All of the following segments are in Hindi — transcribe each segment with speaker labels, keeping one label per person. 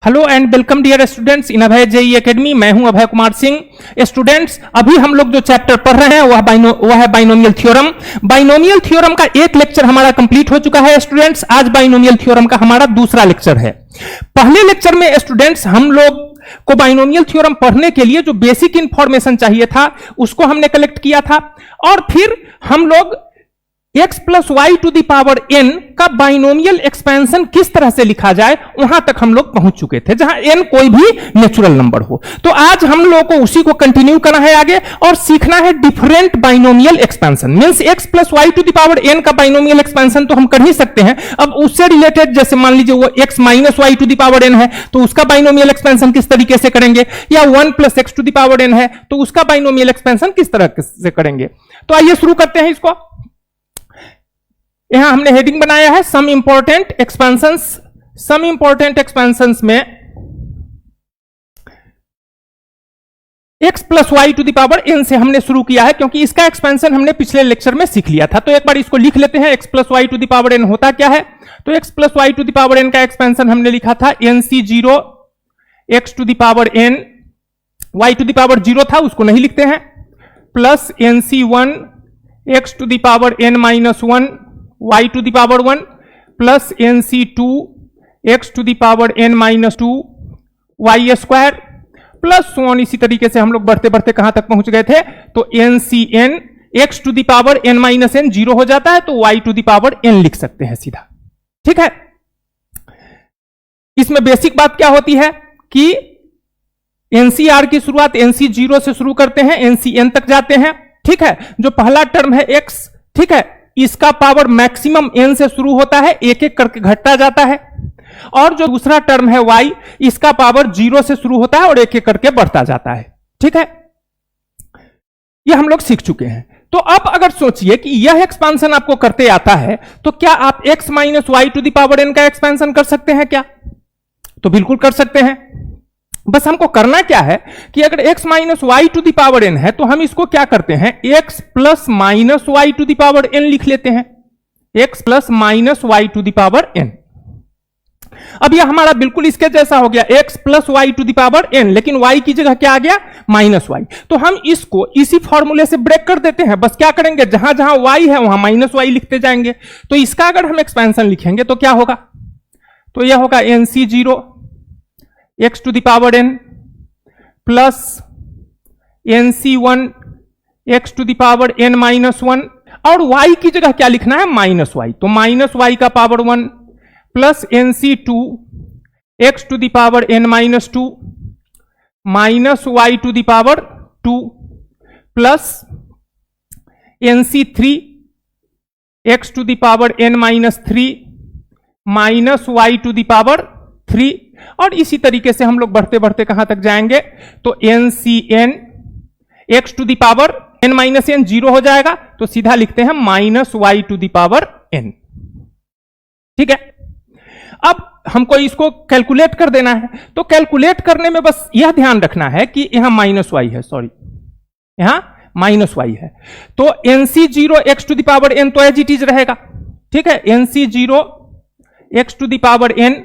Speaker 1: Hello and welcome dear students in Abhay JE academy. मैं हूं अभय कुमार सिंह। स्टूडेंट्स, अभी हम लोग जो चैप्टर पढ़ रहे हैं वह है बाइनोमियल थ्योरम। बाइनोमियल थ्योरम का एक लेक्चर हमारा कंप्लीट हो चुका है स्टूडेंट्स। आज बाइनोमियल थ्योरम का हमारा दूसरा लेक्चर है। पहले लेक्चर में स्टूडेंट्स हम लोग को बाइनोमियल थ्योरम पढ़ने के लिए जो बेसिक इंफॉर्मेशन चाहिए था उसको हमने कलेक्ट किया था, और फिर हम लोग x plus Y to the power n का बाइनोमियल एक्सपेंशन किस तरह से लिखा जाए वहां तक हम लोग पहुंच चुके थे, जहां n कोई भी नेचुरल नंबर हो। तो आज हम लोगों को उसी को कंटिन्यू करना है आगे और सीखना है different binomial expansion. Means x plus Y to the power n का बाइनोमियल एक्सपेंशन तो हम कर ही सकते हैं। अब उससे रिलेटेड जैसे मान लीजिए वो x minus Y to the power n है तो उसका बाइनोमियल एक्सपेंशन किस तरीके से करेंगे, या 1 plus x to the power n है तो उसका बाइनोमियल एक्सपेंशन किस तरह से करेंगे। तो आइए शुरू करते हैं इसको। यहां हमने हेडिंग बनाया है some important expansions. Some important expansions में x plus Y to the power n से हमने शुरू किया है, क्योंकि इसका एक्सपेंशन हमने पिछले लेक्चर में सीख लिया था। तो एक बार इसको लिख लेते हैं। x plus Y to the power n होता क्या है, तो x plus Y to the power n का एक्सपेंशन हमने लिखा था nc0 x to the power n, y to the power 0 था उसको नहीं लिखते हैं, plus nc1 x to the power n minus 1 y to the power 1 plus nc2 x to the power n minus 2 y square plus so on. इसी तरीके से हम लोग बढ़ते बढ़ते कहां तक पहुंच गए थे, तो ncn x to the power n minus n 0 हो जाता है तो y to the power n लिख सकते हैं सीधा। ठीक है। इसमें बेसिक बात क्या होती है कि NCR की शुरुआत NC0 से शुरू करते हैं, NCn तक जाते हैं। ठीक है। जो पहला टर्म है x, ठीक है, इसका पावर मैक्सिमम n से शुरू होता है, एक एक करके घटता जाता है, और जो दूसरा टर्म है y, इसका पावर 0 से शुरू होता है और एक एक करके बढ़ता जाता है। ठीक है। यह हम लोग सीख चुके हैं। तो अब अगर सोचिए कि यह एक्सपेंशन आपको करते आता है तो क्या आप x minus Y to the power n का एक्सपेंशन कर सकते हैं क्या? तो बिल्कुल कर सकते हैं। बस हमको करना क्या है कि अगर x minus Y to the power n है तो हम इसको क्या करते हैं, x plus minus Y to the power n लिख लेते हैं। x plus minus Y to the power n। अब यह हमारा बिल्कुल इसके जैसा हो गया, x plus Y to the power n, लेकिन y की जगह क्या आ गया, माइनस वाई। तो हम इसको इसी फॉर्मूले से ब्रेक कर देते हैं। बस क्या करेंगे, जहां जहां y है वहां माइनस वाई लिखते जाएंगे। तो इसका अगर हम एक्सपेंशन लिखेंगे तो क्या होगा, तो यह होगा nc0 x to the power n plus nc1 x to the power n minus 1, और y की जगह क्या लिखना है, माइनस वाई। तो माइनस वाई का power 1 plus nc2 x to the power n minus 2 minus Y to the power 2 plus nc3 x to the power n minus 3 minus Y to the power 3, और इसी तरीके से हम लोग बढ़ते बढ़ते कहां तक जाएंगे, तो ncn x to the power n minus n 0 हो जाएगा तो सीधा लिखते हैं minus Y to the power n। ठीक है। अब हमको इसको कैलकुलेट कर देना है। तो कैलकुलेट करने में बस यह ध्यान रखना है कि यहां माइनस वाई है, सॉरी यहां माइनस वाई है, तो nc0 x to the power n तो एज इट इज रहेगा। ठीक है। nc0 x to the power n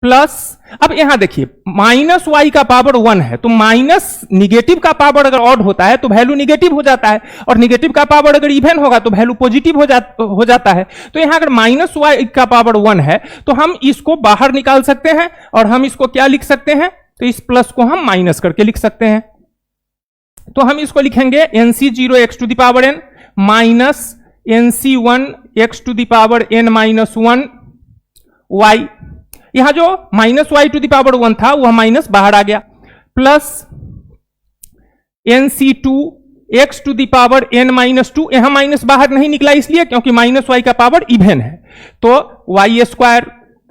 Speaker 1: plus, अब यहां देखिए माइनस वाई का पावर 1 है, तो माइनस निगेटिव का पावर अगर ऑड होता है तो वैल्यू निगेटिव हो जाता है, और निगेटिव का पावर अगर इवन होगा तो वैल्यू पॉजिटिव हो जाता है। तो यहां अगर माइनस वाई का पावर 1 है तो हम इसको बाहर निकाल सकते हैं, और हम इसको क्या लिख सकते हैं, तो इस प्लस को हम माइनस करके लिख सकते हैं। तो हम इसको लिखेंगे nc0 x to the power n minus nc1 x to the power n minus 1 y। यहां जो minus Y to the power 1 था वह माइनस बाहर आ गया, plus nc2 x to the power n minus 2, यहां माइनस बाहर नहीं निकला इसलिए क्योंकि माइनस वाई का पावर इवन है, तो y स्क्वायर,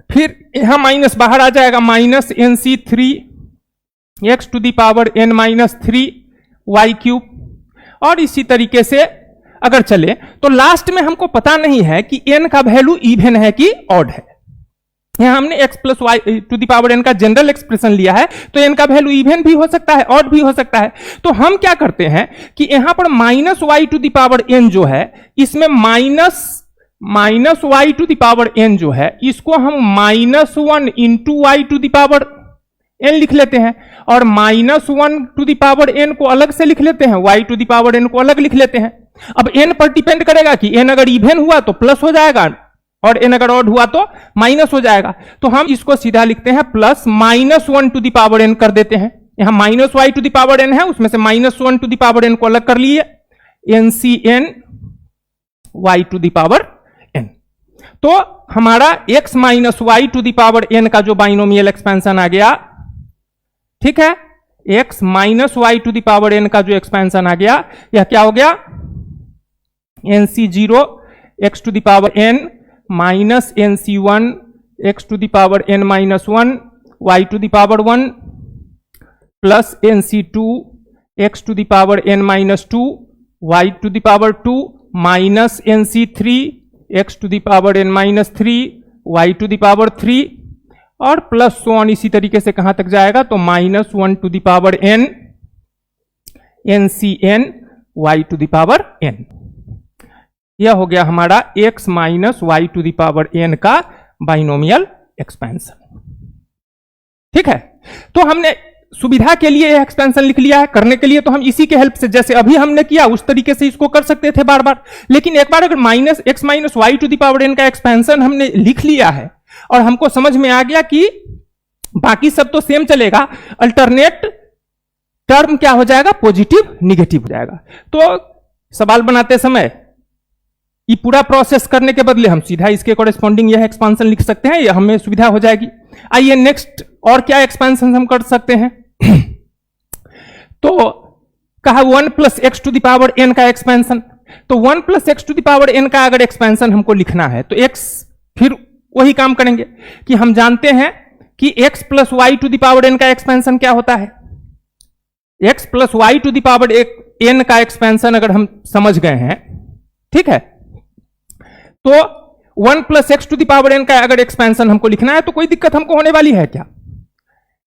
Speaker 1: फिर यहां माइनस बाहर आ जाएगा, minus nc3 x to the power n minus 3 y cube. और इसी तरीके से अगर चले तो लास्ट में हमको पता नहीं है कि n का वैल्यू इवन है कि ऑड है। यहां हमने x plus Y to the power n का जनरल एक्सप्रेशन लिया है, तो n का वैल्यू इवन भी हो सकता है, ऑड भी हो सकता है। तो हम क्या करते हैं कि यहां पर minus Y to the power n जो है इसमें minus minus Y to the power n जो है इसको हम -1 into y to the power n लिख लेते हैं, और -1 टू द पावर एन को अलग से लिख लेते हैं, y to the power n को अलग लिख लेते हैं। अब एन पर डिपेंड करेगा कि एन अगर इवन हुआ तो प्लस हो जाएगा और एन अगर ऑड हुआ तो माइनस हो जाएगा। तो हम इसको सीधा लिखते हैं plus -1 to the power n कर देते हैं। यहां minus Y to the power n है, उसमें से -1 टू द पावर एन को अलग कर लिए, NCN y to the power n. तो हमारा x minus Y to the power एन का जो बाइनोमियल एक्सपेंशन आ गया, ठीक है, x minus Y to the power एन का जो एक्सपेंशन आ गया, यह क्या हो गया, NC0 x to the power n minus NC1 x to the power n minus 1 y to the power 1 plus NC2 x to the power n minus 2 y to the power 2 minus NC3 x to the power n minus 3 y to the power 3 और प्लस सो ऑन इसी तरीके से कहां तक जाएगा तो -1 to the power n NCN y to the power n। यह हो गया हमारा x minus Y to the power n का बाइनोमियल एक्सपेंशन। ठीक है, तो हमने सुविधा के लिए यह एक्सपेंशन लिख लिया है। करने के लिए तो हम इसी के हेल्प से, जैसे अभी हमने किया उस तरीके से इसको कर सकते थे बार बार, लेकिन एक बार अगर x minus Y to the power n का एक्सपेंशन हमने लिख लिया है और हमको समझ में आ गया कि बाकी सब तो सेम चलेगा, अल्टरनेट टर्म क्या हो जाएगा, पॉजिटिव निगेटिव हो जाएगा। तो सवाल बनाते समय ये पूरा प्रोसेस करने के बदले हम सीधा इसके कॉरेस्पॉन्डिंग यह एक्सपेंशन लिख सकते हैं, यह हमें सुविधा हो जाएगी। आइए नेक्स्ट और क्या एक्सपेंशन हम कर सकते हैं। तो कहा 1 plus x to the power n का एक्सपेंशन। तो 1 plus x to the power n का अगर एक्सपेंशन हमको लिखना है तो x, फिर वही काम करेंगे कि हम जानते हैं कि x plus Y to the power n का एक्सपेंशन क्या होता है। x plus Y to the power n का एक्सपेंशन अगर हम समझ गए हैं, ठीक है, तो 1 plus x to the power n का अगर एक्सपेंशन हमको लिखना है तो कोई दिक्कत हमको होने वाली है क्या।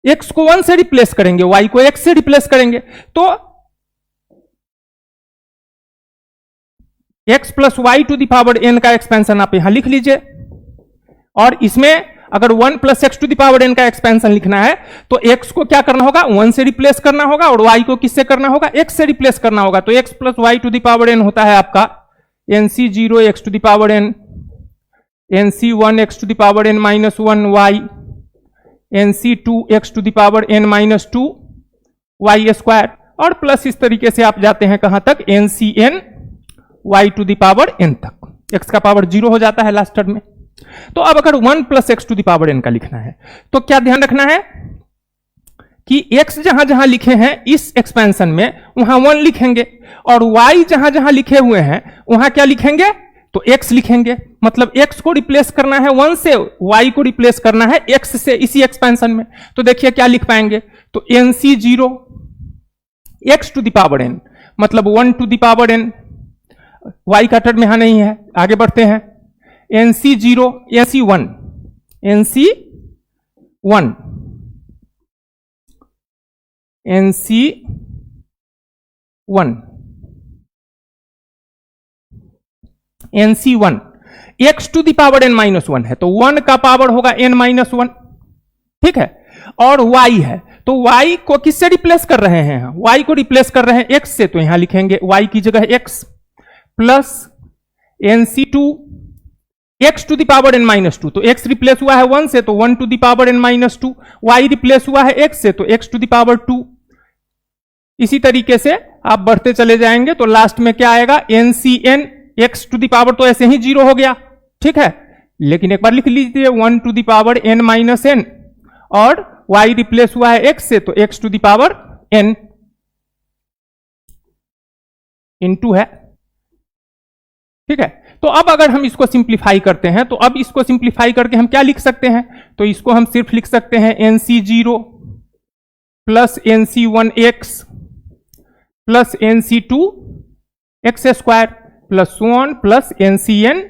Speaker 1: x को 1 से रिप्लेस करेंगे, y को x से रिप्लेस करेंगे, तो x plus Y to the power n का एक्सपेंशन आप यहां लिख लीजिए, और इसमें अगर 1 plus x to the power n का एक्सपेंशन लिखना है तो x को क्या करना होगा, 1 से रिप्लेस करना होगा, और y को किससे करना होगा, x से रिप्लेस करना होगा। तो x plus Y to the power n होता है आपका NC0 x to the power n, NC1 x to the power n minus 1 y, NC2 x to the power n minus 2 y square, और प्लस इस तरीके से आप जाते हैं कहां तक, NCN y to the power n तक, x का पावर 0 हो जाता है लास्ट टर्म में। तो अब अगर 1 plus x to the power n का लिखना है तो क्या ध्यान रखना है कि x जहां जहां लिखे हैं इस एक्सपेंशन में वहां 1 लिखेंगे, और y जहां जहां लिखे हुए हैं वहां क्या लिखेंगे, तो x लिखेंगे। मतलब x को रिप्लेस करना है 1 से, y को रिप्लेस करना है x से इसी एक्सपेंशन में। तो देखिए क्या लिख पाएंगे, तो NC0 x to the power n मतलब 1 to the power n, y का टर्म यहां नहीं है, आगे बढ़ते हैं। NC0 NC1 NC1 NC1 x to the power n minus 1 है, तो 1 का पावर होगा n माइनस 1, ठीक है, और y है, तो y को किससे रिप्लेस कर रहे हैं, y को रिप्लेस कर रहे हैं x से, तो यहां लिखेंगे y की जगह x plus NC2 x to the power n minus 2, तो x रिप्लेस हुआ है 1 से, तो 1 to the power n minus 2, y replace हुआ है x से, तो x टू द पावर 2। इसी तरीके से आप बढ़ते चले जाएंगे तो लास्ट में क्या आएगा, NCN x to the power तो ऐसे ही 0 हो गया, ठीक है, लेकिन एक बार लिख लीजिए 1 to the power n minus n, और y रिप्लेस हुआ है x से, तो x to the power n into है, ठीक है। तो अब अगर हम इसको सिंप्लीफाई करते हैं तो अब इसको सिंप्लीफाई करके हम क्या लिख सकते हैं, तो इसको हम सिर्फ लिख सकते हैं NC0 plus NC1x plus NC2 x square plus 1 plus NCN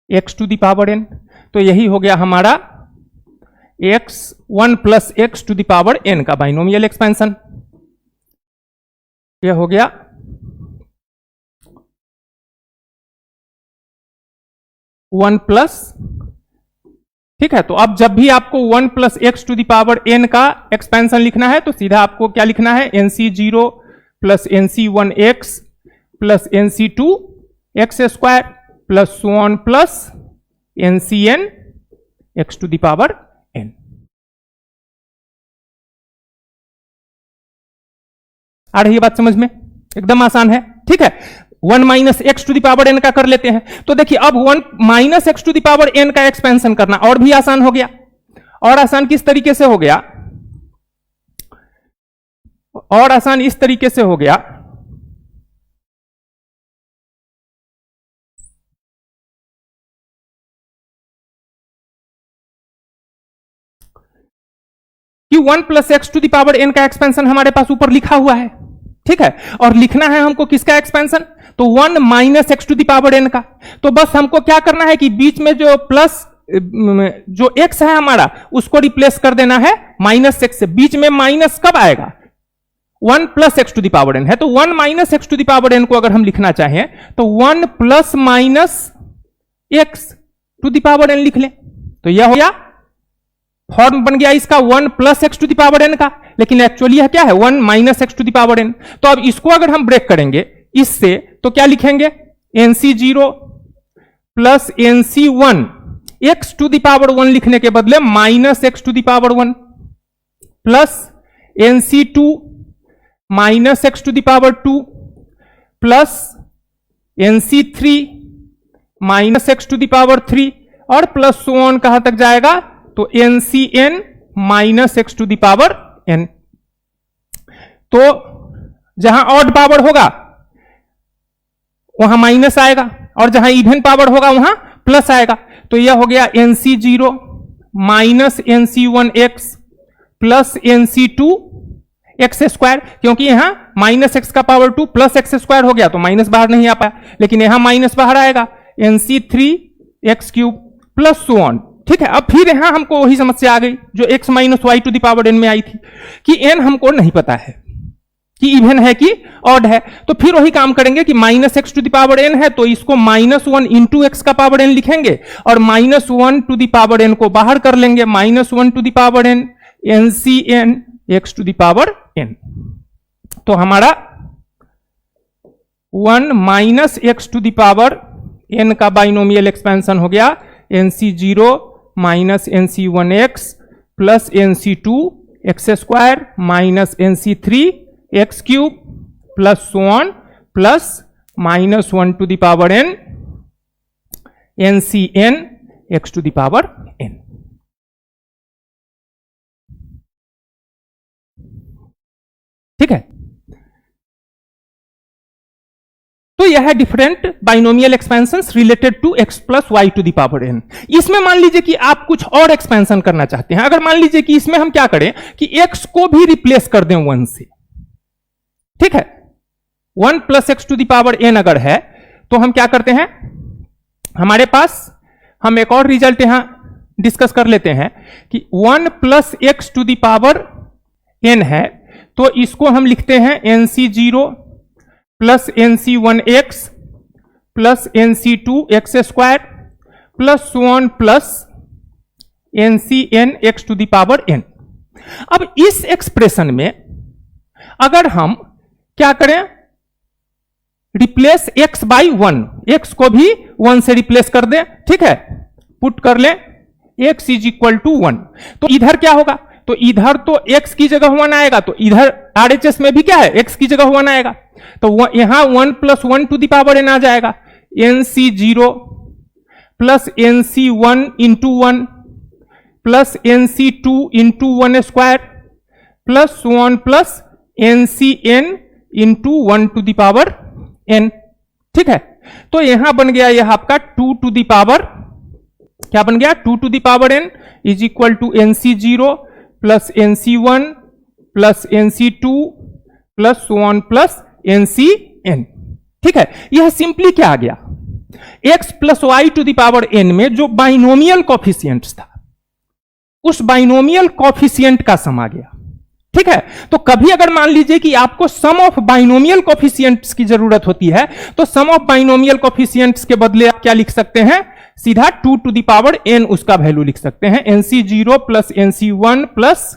Speaker 1: x to the power n। तो यही हो गया हमारा x1 plus x to the power n का बाइनोमियल एक्सपेंशन। यह हो गया 1 प्लस, ठीक है। तो अब जब भी आपको 1 plus x to the power n का एक्सपेंशन लिखना है तो सीधा आपको क्या लिखना है, nc0 plus nc1x plus nc2x² plus so on plus ncn x to the power n। आ रही है बात समझ में? एकदम आसान है, ठीक है। 1 minus x to the power n का कर लेते हैं। तो देखिए अब 1 minus x to the power n का एक्सपेंशन करना और भी आसान हो गया। और आसान किस तरीके से हो गया? और आसान इस तरीके से हो गया कि 1 plus x to the power n का एक्सपेंशन हमारे पास ऊपर लिखा हुआ है, ठीक है। और लिखना है हमको किसका एक्सपेंशन? तो 1 minus x to the power n का। तो बस हमको क्या करना है कि बीच में जो प्लस जो x है हमारा उसको रिप्लेस कर देना है माइनस एक्स से। बीच में माइनस कब आएगा? 1 plus x to the power n है, तो 1 minus x to the power n को अगर हम लिखना चाहें तो 1 plus minus x to the power n लिख लें। तो यह हो गया, फॉर्म बन गया इसका 1 plus x to the power n का, लेकिन एक्चुअली यह क्या है? 1 minus x to the power n। तो अब इसको अगर हम ब्रेक करेंगे इससे तो क्या लिखेंगे? nc0 plus nc1 x to the power 1 लिखने के बदले minus x to the power 1 plus nc2 minus x to the power 2 plus nc3 minus x to the power 3 और प्लस सो ऑन कहां तक जाएगा? तो ncn minus x to the power n। तो जहां ऑड पावर होगा वहां माइनस आएगा और जहां इवन पावर होगा वहां प्लस आएगा। तो यह हो गया nc0 minus nc1x plus nc2x², क्योंकि यहां माइनस एक्स का पावर 2 प्लस x² हो गया तो माइनस बाहर नहीं आ पाया, लेकिन यहां माइनस बाहर आएगा nc3x³ प्लस सो ऑन, ठीक है। अब फिर यहां हमको वही समस्या आ गई जो x minus Y to the power n में आई थी कि n हमको नहीं पता है कि इवन है कि ऑड है। तो फिर वही काम करेंगे कि minus x to the power n है तो इसको -1 इंटू एक्स का पावर n लिखेंगे और -1 टू द पावर n को बाहर कर लेंगे, -1 to the power n ncn x to the power n। तो हमारा 1 minus x to the power n का बाइनोमियल एक्सपेंशन हो गया nc0 minus nc1x plus nc2x² minus nc3x³ plus so on plus -1 to the power n ncn x to the power n। ठीक है, तो यह है different binomial expansions related to x plus Y to the power n। इसमें मान लीजिए कि आप कुछ और एक्सपेंशन करना चाहते हैं। अगर मान लीजिए कि इसमें हम क्या करें कि x को भी रिप्लेस कर दें 1 से, ठीक है। 1 plus x to the power n अगर है तो हम क्या करते हैं, हमारे पास हम एक और रिजल्ट यहां डिस्कस कर लेते हैं कि 1 plus x to the power n है तो इसको हम लिखते हैं nc0 plus nc1x plus nc2x² plus so on plus ncn x to the power n। अब इस एक्सप्रेशन में अगर हम क्या करें, रिप्लेस x बाई 1, x को भी 1 से रिप्लेस कर दें, ठीक है, पुट कर लें x इज इक्वल टू 1। तो इधर क्या होगा, तो इधर तो x की जगह 1 आएगा, तो इधर RHS में भी क्या है, x की जगह 1 आएगा, तो यहां 1 plus 1 to the power n आ जाएगा, nc0 plus nc1 into 1 plus nc2 into 1² plus so on plus ncn into 1 to the power n। ठीक है, तो यहां बन गया यह आपका 2 टू द पावर, क्या बन गया, 2 to the power n is equal to nc0 plus nc1 plus nc2 plus so on plus ncn। ठीक है, यह सिंपली क्या आ गया, x plus Y to the power n में जो बाइनोमियल कॉफिशिएंट्स था उस बाइनोमियल कॉफिशिएंट का सम आ गया। ठीक है, तो कभी अगर मान लीजिए कि आपको सम ऑफ बाइनोमियल कॉफिशिएंट्स की जरूरत होती है तो सम ऑफ बाइनोमियल कॉफिशिएंट्स के बदले आप क्या लिख सकते हैं, सीधा 2 टू द पावर n उसका वैल्यू लिख सकते हैं, NC0 plus NC1 plus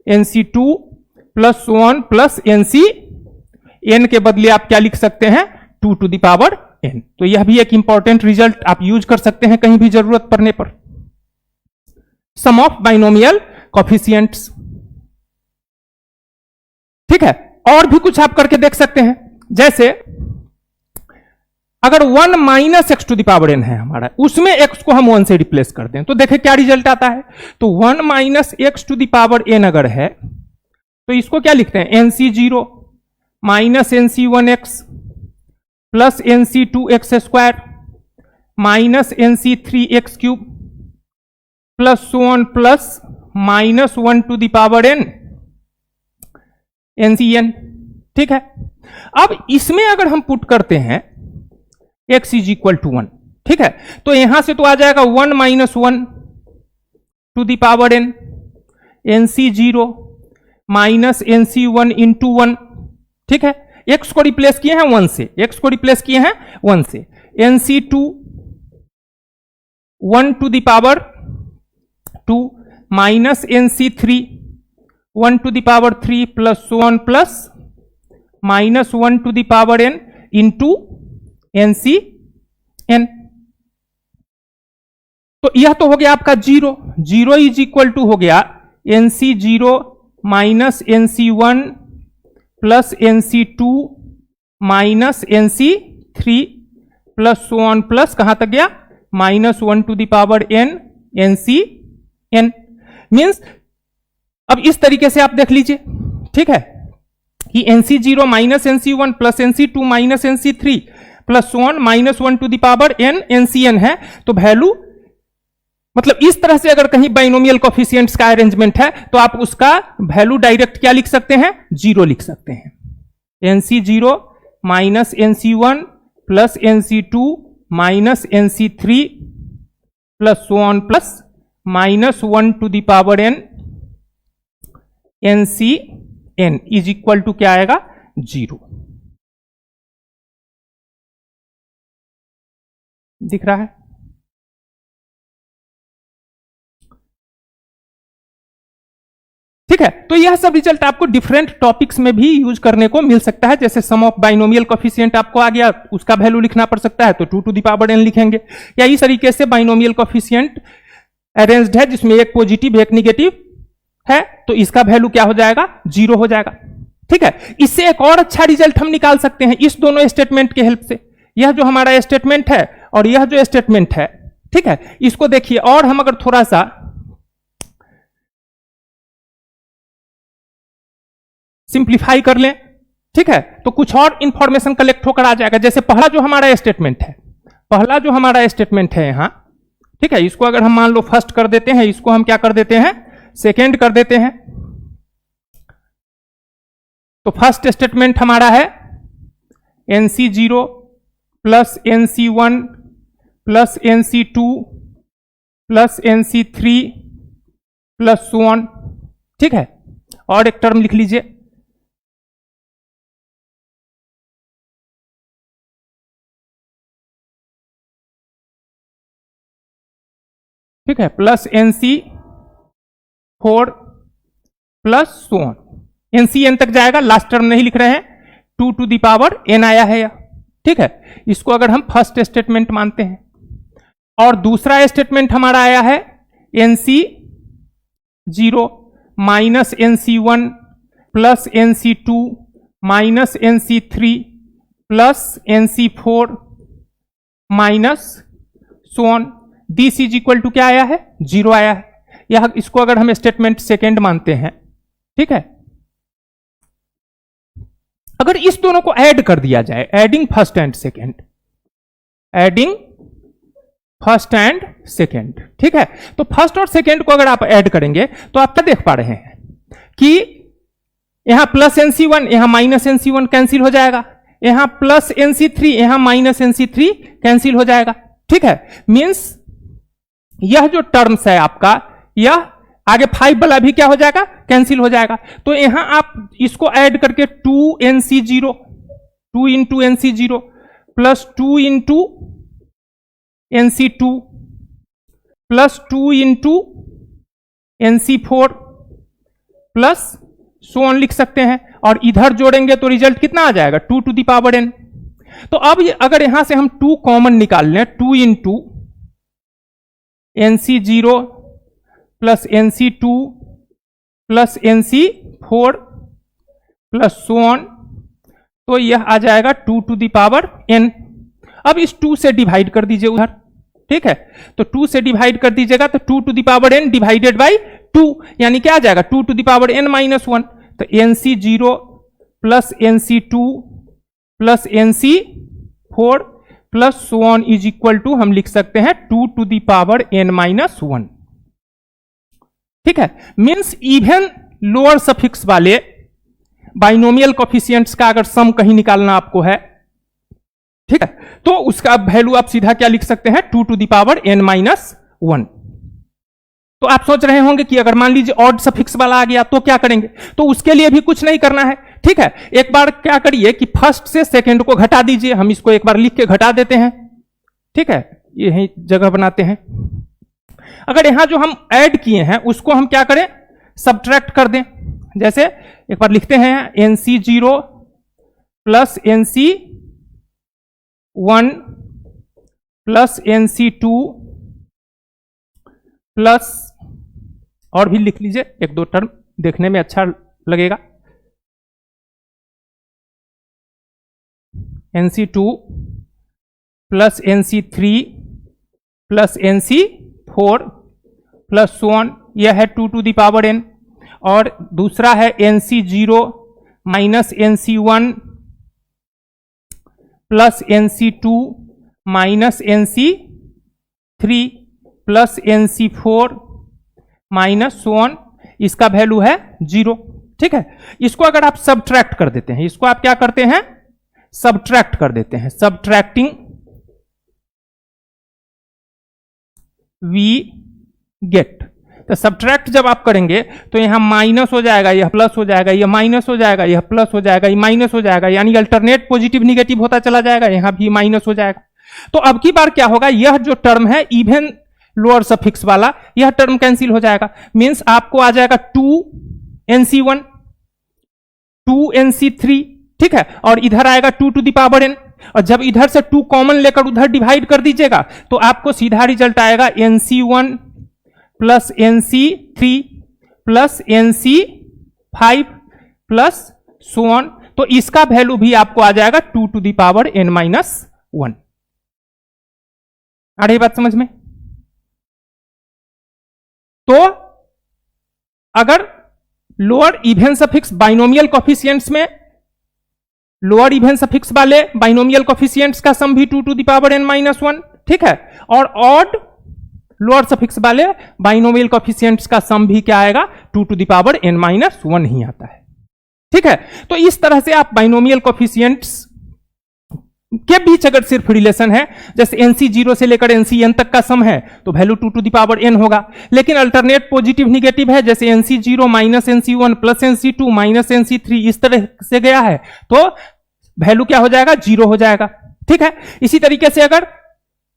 Speaker 1: NC2 plus 1 plus NCn के बदले आप क्या लिख सकते हैं, 2 टू द पावर n। तो यह भी एक इंपॉर्टेंट रिजल्ट आप यूज कर सकते हैं कहीं भी जरूरत पड़ने पर। सम ऑफ बाइनोमियल कोफिशिएंट्स, ठीक है। और भी कुछ आप करके देख सकते हैं, जैसे अगर 1 minus x to the power n है हमारा, उसमें x को हम 1 से रिप्लेस कर दें तो देखें क्या रिजल्ट आता है। तो 1 minus x to the power n अगर है तो इसको क्या लिखते हैं, NC0 minus NC1x plus NC2x square minus NC3x cube plus 1 plus minus 1 to the power n NCn, ठीक है। अब इसमें अगर हम पुट करते हैं x इज इक्वल टू 1, ठीक है, तो यहां से तो आ जाएगा 1 minus 1 to the power n NC0 minus NC1 into 1, ठीक है। x को रिप्लेस किए हैं 1 से, x को रिप्लेस किए हैं 1 से, NC2 1 to the power 2 minus NC3 1 to the power 3 plus 1 plus minus 1 to the power n into NCn। तो यह तो हो गया आपका 0, 0 इज इक्वल टू हो गया NC0 minus NC1 plus NC2 minus NC3 plus 1 plus कहां तक गया, minus 1 to the power n NCn। Means अब इस तरीके से आप देख लीजिए, ठीक है, कि NC0 minus NC1 plus NC2 minus NC3 plus 1 minus 1 to the power n NCn है। तो वैल्यू मतलब इस तरह से अगर कहीं बाइनोमियल कोफिशिएंट्स का अरेंजमेंट है तो आप उसका वैल्यू डायरेक्ट क्या लिख सकते हैं, 0 लिख सकते हैं। NC0 minus NC1 plus NC2 minus NC3 plus 1 plus minus 1 to the power n NCn is equal to क्या आएगा, 0। दिख रहा है, ठीक है। तो यह सब रिजल्ट आपको डिफरेंट टॉपिक्स में भी यूज करने को मिल सकता है, जैसे सम ऑफ बाइनोमियल कोफिशिएंट आपको आ गया, उसका वैल्यू लिखना पड़ सकता है तो 2 टू द पावर n लिखेंगे, या इस तरीके से बाइनोमियल कोफिशिएंट अरेंज्ड है जिसमें एक पॉजिटिव एक निगेटिव है तो इसका वैल्यू क्या हो जाएगा, 0 हो जाएगा, ठीक है। इससे एक और अच्छा रिजल्ट हम निकाल सकते हैं इस दोनों स्टेटमेंट के हेल्प से। यह जो हमारा स्टेटमेंट है और यह जो स्टेटमेंट है, ठीक है, इसको देखिए और हम अगर थोड़ा सा सिंप्लीफाई कर लें, ठीक है, तो कुछ और इंफॉर्मेशन कलेक्ट होकर आ जाएगा। जैसे पहला जो हमारा स्टेटमेंट है, पहला जो हमारा स्टेटमेंट है यहां, ठीक है, इसको अगर हम मान लो फर्स्ट कर देते हैं, इसको हम क्या कर देते हैं, सेकेंड कर देते हैं। तो फर्स्ट स्टेटमेंट हमारा है NC0 plus NC1 plus NC2 plus NC3 plus 1, ठीक है। और एक टर्म लिख लीजिए, ठीक है, प्लस NC4 प्लस 1, NCn तक जाएगा, लास्ट टर्म नहीं लिख रहे हैं, 2 टू द पावर n आया है, ठीक है। इसको अगर हम फर्स्ट स्टेटमेंट मानते हैं, और दूसरा स्टेटमेंट हमारा आया है NC0 minus NC1 plus NC2 minus NC3 plus NC4 minus 1, this is equal to क्या आया है, 0 आया है। यह इसको अगर हम स्टेटमेंट सेकेंड मानते हैं, ठीक है, अगर इस दोनों को ऐड कर दिया जाए, adding first and second, adding first and second, ठीक है, तो फर्स्ट और सेकेंड को अगर आप ऐड करेंगे तो आप क्या देख पा रहे हैं कि यहां प्लस NC1 यहां माइनस NC1 कैंसिल हो जाएगा, यहां प्लस NC3 यहां माइनस NC3 कैंसिल हो जाएगा, ठीक है। मींस यह जो टर्म्स है आपका, यह आगे 5 वाला भी क्या हो जाएगा, कैंसिल हो जाएगा। तो यहां आप इसको ऐड करके 2NC0 2 into NC0 plus 2 into NC2 plus 2 into NC4 plus so on लिख सकते हैं, और इधर जोड़ेंगे तो रिजल्ट कितना आ जाएगा 2 टू द पावर n। तो अब अगर यहां से हम 2 कॉमन निकाल लें, 2 into NC0 plus NC2 plus NC4 plus so on, तो यह आ जाएगा 2 टू द पावर n। अब इस 2 से डिवाइड कर दीजिए उधर, ठीक है, तो 2 से डिवाइड कर दीजिएगा तो 2 to the power n divided by 2, यानी क्या आ जाएगा 2 to the power n minus 1। तो NC0 plus NC2 plus NC4 plus so on is equal to हम लिख सकते हैं 2 to the power n minus 1। ठीक है, मीन्स इवन लोअर सफिक्स वाले बाइनोमियल कोफिशिएंट्स का अगर सम कहीं निकालना आपको है, ठीक है, तो उसका वैल्यू आप सीधा क्या लिख सकते हैं 2 to the power n minus 1। तो आप सोच रहे होंगे कि अगर मान लीजिए ऑड सफिक्स वाला आ गया तो क्या करेंगे, तो उसके लिए भी कुछ नहीं करना है। ठीक है, एक बार क्या करिए कि फर्स्ट से सेकंड को घटा दीजिए, हम इसको एक बार लिख के घटा देते हैं। ठीक है, यही जगह बनाते हैं। अगर यहां जो हम ऐड किए हैं उसको हम क्या करें सब्ट्रैक्ट कर दें, जैसे एक बार लिखते हैं NC0 plus NC1 plus NC2 plus, और भी लिख लीजिए एक दो टर्म देखने में अच्छा लगेगा, NC2 plus NC3 plus NC4 plus so on, यह है 2 टू द पावर n। और दूसरा है NC0 minus NC1 plus NC2 minus NC3 plus NC4 minus so on, इसका वैल्यू है 0। ठीक है, इसको अगर आप सब्ट्रैक्ट कर देते हैं, इसको आप क्या करते हैं सब्ट्रैक्ट कर देते हैं, सब्ट्रैक्टिंग वी गेट। तो सब्ट्रैक्ट जब आप करेंगे तो यहां माइनस हो जाएगा, यह प्लस हो जाएगा, यह माइनस हो जाएगा, यह प्लस हो जाएगा, यह माइनस हो जाएगा, यानी अल्टरनेट पॉजिटिव निगेटिव होता चला जाएगा, यहां भी माइनस हो जाएगा। तो अब की बार क्या होगा, यह जो टर्म है इवन लोअर सफिक्स वाला, यह टर्म कैंसिल हो जाएगा। मींस आपको आ जाएगा 2NC1 2NC3, ठीक है, और इधर आएगा 2 टू द पावर n, और जब इधर से 2 कॉमन लेकर उधर डिवाइड कर दीजिएगा तो आपको सीधा रिजल्ट आएगा NC1 plus NC3 plus NC5 plus so on, तो इसका वैल्यू भी आपको आ जाएगा 2 to the power n minus 1। आ रही बात समझ में? तो अगर lower even suffix binomial coefficients में लोअर इवन सफिक्स वाले बाइनोमियल कोफिशिएंट्स का सम भी 2 to the power n minus 1, ठीक है, और ऑड लोअर सफिक्स वाले बाइनोमियल कोफिशिएंट्स का सम भी क्या आएगा 2 to the power n minus 1 ही आता है। ठीक है, तो इस तरह से आप बाइनोमियल कोफिशिएंट्स के बीच अगर सिर्फ रिलेशन है, जैसे NC0 से लेकर NCn तक का सम है तो value 2 to the power n होगा, लेकिन अल्टरनेट पॉजिटिव निगेटिव है, जैसे NC0 minus NC1 plus NC2 minus NC3 इस तरह से गया है तो वैल्यू क्या हो जाएगा 0 हो जाएगा। ठीक है, इसी तरीके से अगर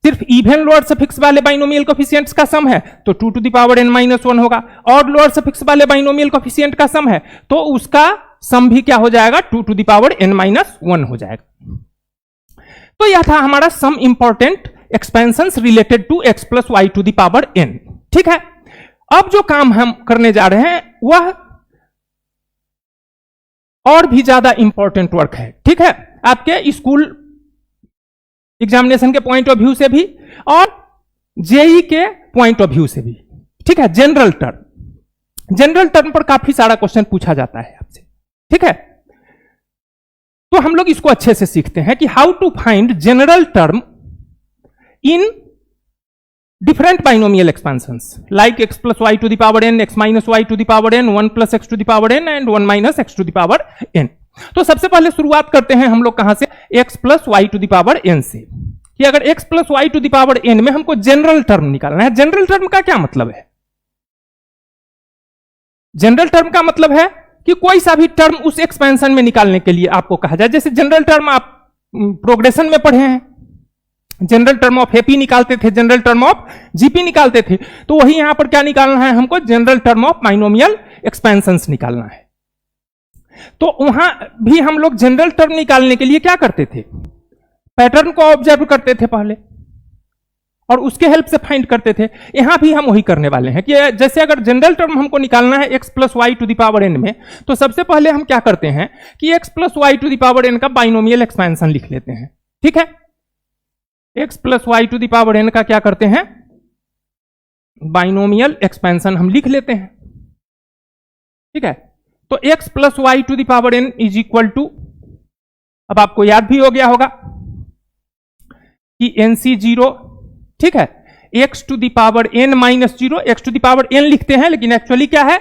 Speaker 1: सिर्फ इवन लोअर सफिक्स वाले बाइनोमियल कोफिशिएंट्स का सम है तो 2 to the power n minus 1 होगा, और लोअर सफिक्स वाले बाइनोमियल कोफिशिएंट का सम है तो उसका सम भी क्या हो जाएगा 2 to the power n minus 1 हो जाएगा। तो यह था हमारा some important expansions related to x plus Y to the power n। ठीक है, अब जो काम हम करने जा रहे हैं वह और भी ज्यादा इंपॉर्टेंट वर्क है। ठीक है, आपके स्कूल एग्जामिनेशन के पॉइंट ऑफ व्यू से भी और जेई के पॉइंट ऑफ व्यू से भी। ठीक है, जनरल टर्म पर काफी सारा क्वेश्चन पूछा जाता है आपसे। ठीक है, तो हम लोग इसको अच्छे से सीखते हैं कि how to find general term in different binomial expansions like x plus Y to the power n, x minus Y to the power n, 1 plus x to the power n and 1 minus x to the power n। तो सबसे पहले शुरुआत करते हैं हम लोग कहां से, x plus Y to the power n से, कि अगर x plus Y to the power n में हमको जनरल टर्म निकालना है। जनरल टर्म का क्या मतलब है? जनरल टर्म का मतलब है कि कोई सा भी टर्म उस एक्सपेंशन में निकालने के लिए आपको कहा जाए। जैसे जनरल टर्म आप प्रोग्रेशन में पढ़े हैं, जनरल टर्म ऑफ एपी निकालते थे, जनरल टर्म ऑफ जीपी निकालते थे, तो वही यहां पर क्या निकालना है हमको, general term of binomial expansions निकालना है। तो वहां भी हम लोग जनरल टर्म निकालने के लिए क्या करते थे, पैटर्न को ऑब्जर्व करते थे पहले और उसके हेल्प से फाइंड करते थे। यहां भी हम वही करने वाले हैं कि जैसे अगर जनरल टर्म हमको निकालना है x plus Y to the power n में, तो सबसे पहले हम क्या करते हैं कि x plus Y to the power n का बाइनोमियल एक्सपेंशन लिख लेते हैं। ठीक है, x plus Y to the power n का क्या करते हैं, बाइनोमियल एक्सपेंशन हम लिख लेते हैं। ठीक है, तो x plus Y to the power n is equal to, अब आपको याद भी हो गया होगा कि NC0, ठीक है, x to the power n minus zero, x to the power n लिखते हैं, लेकिन एक्चुअली क्या है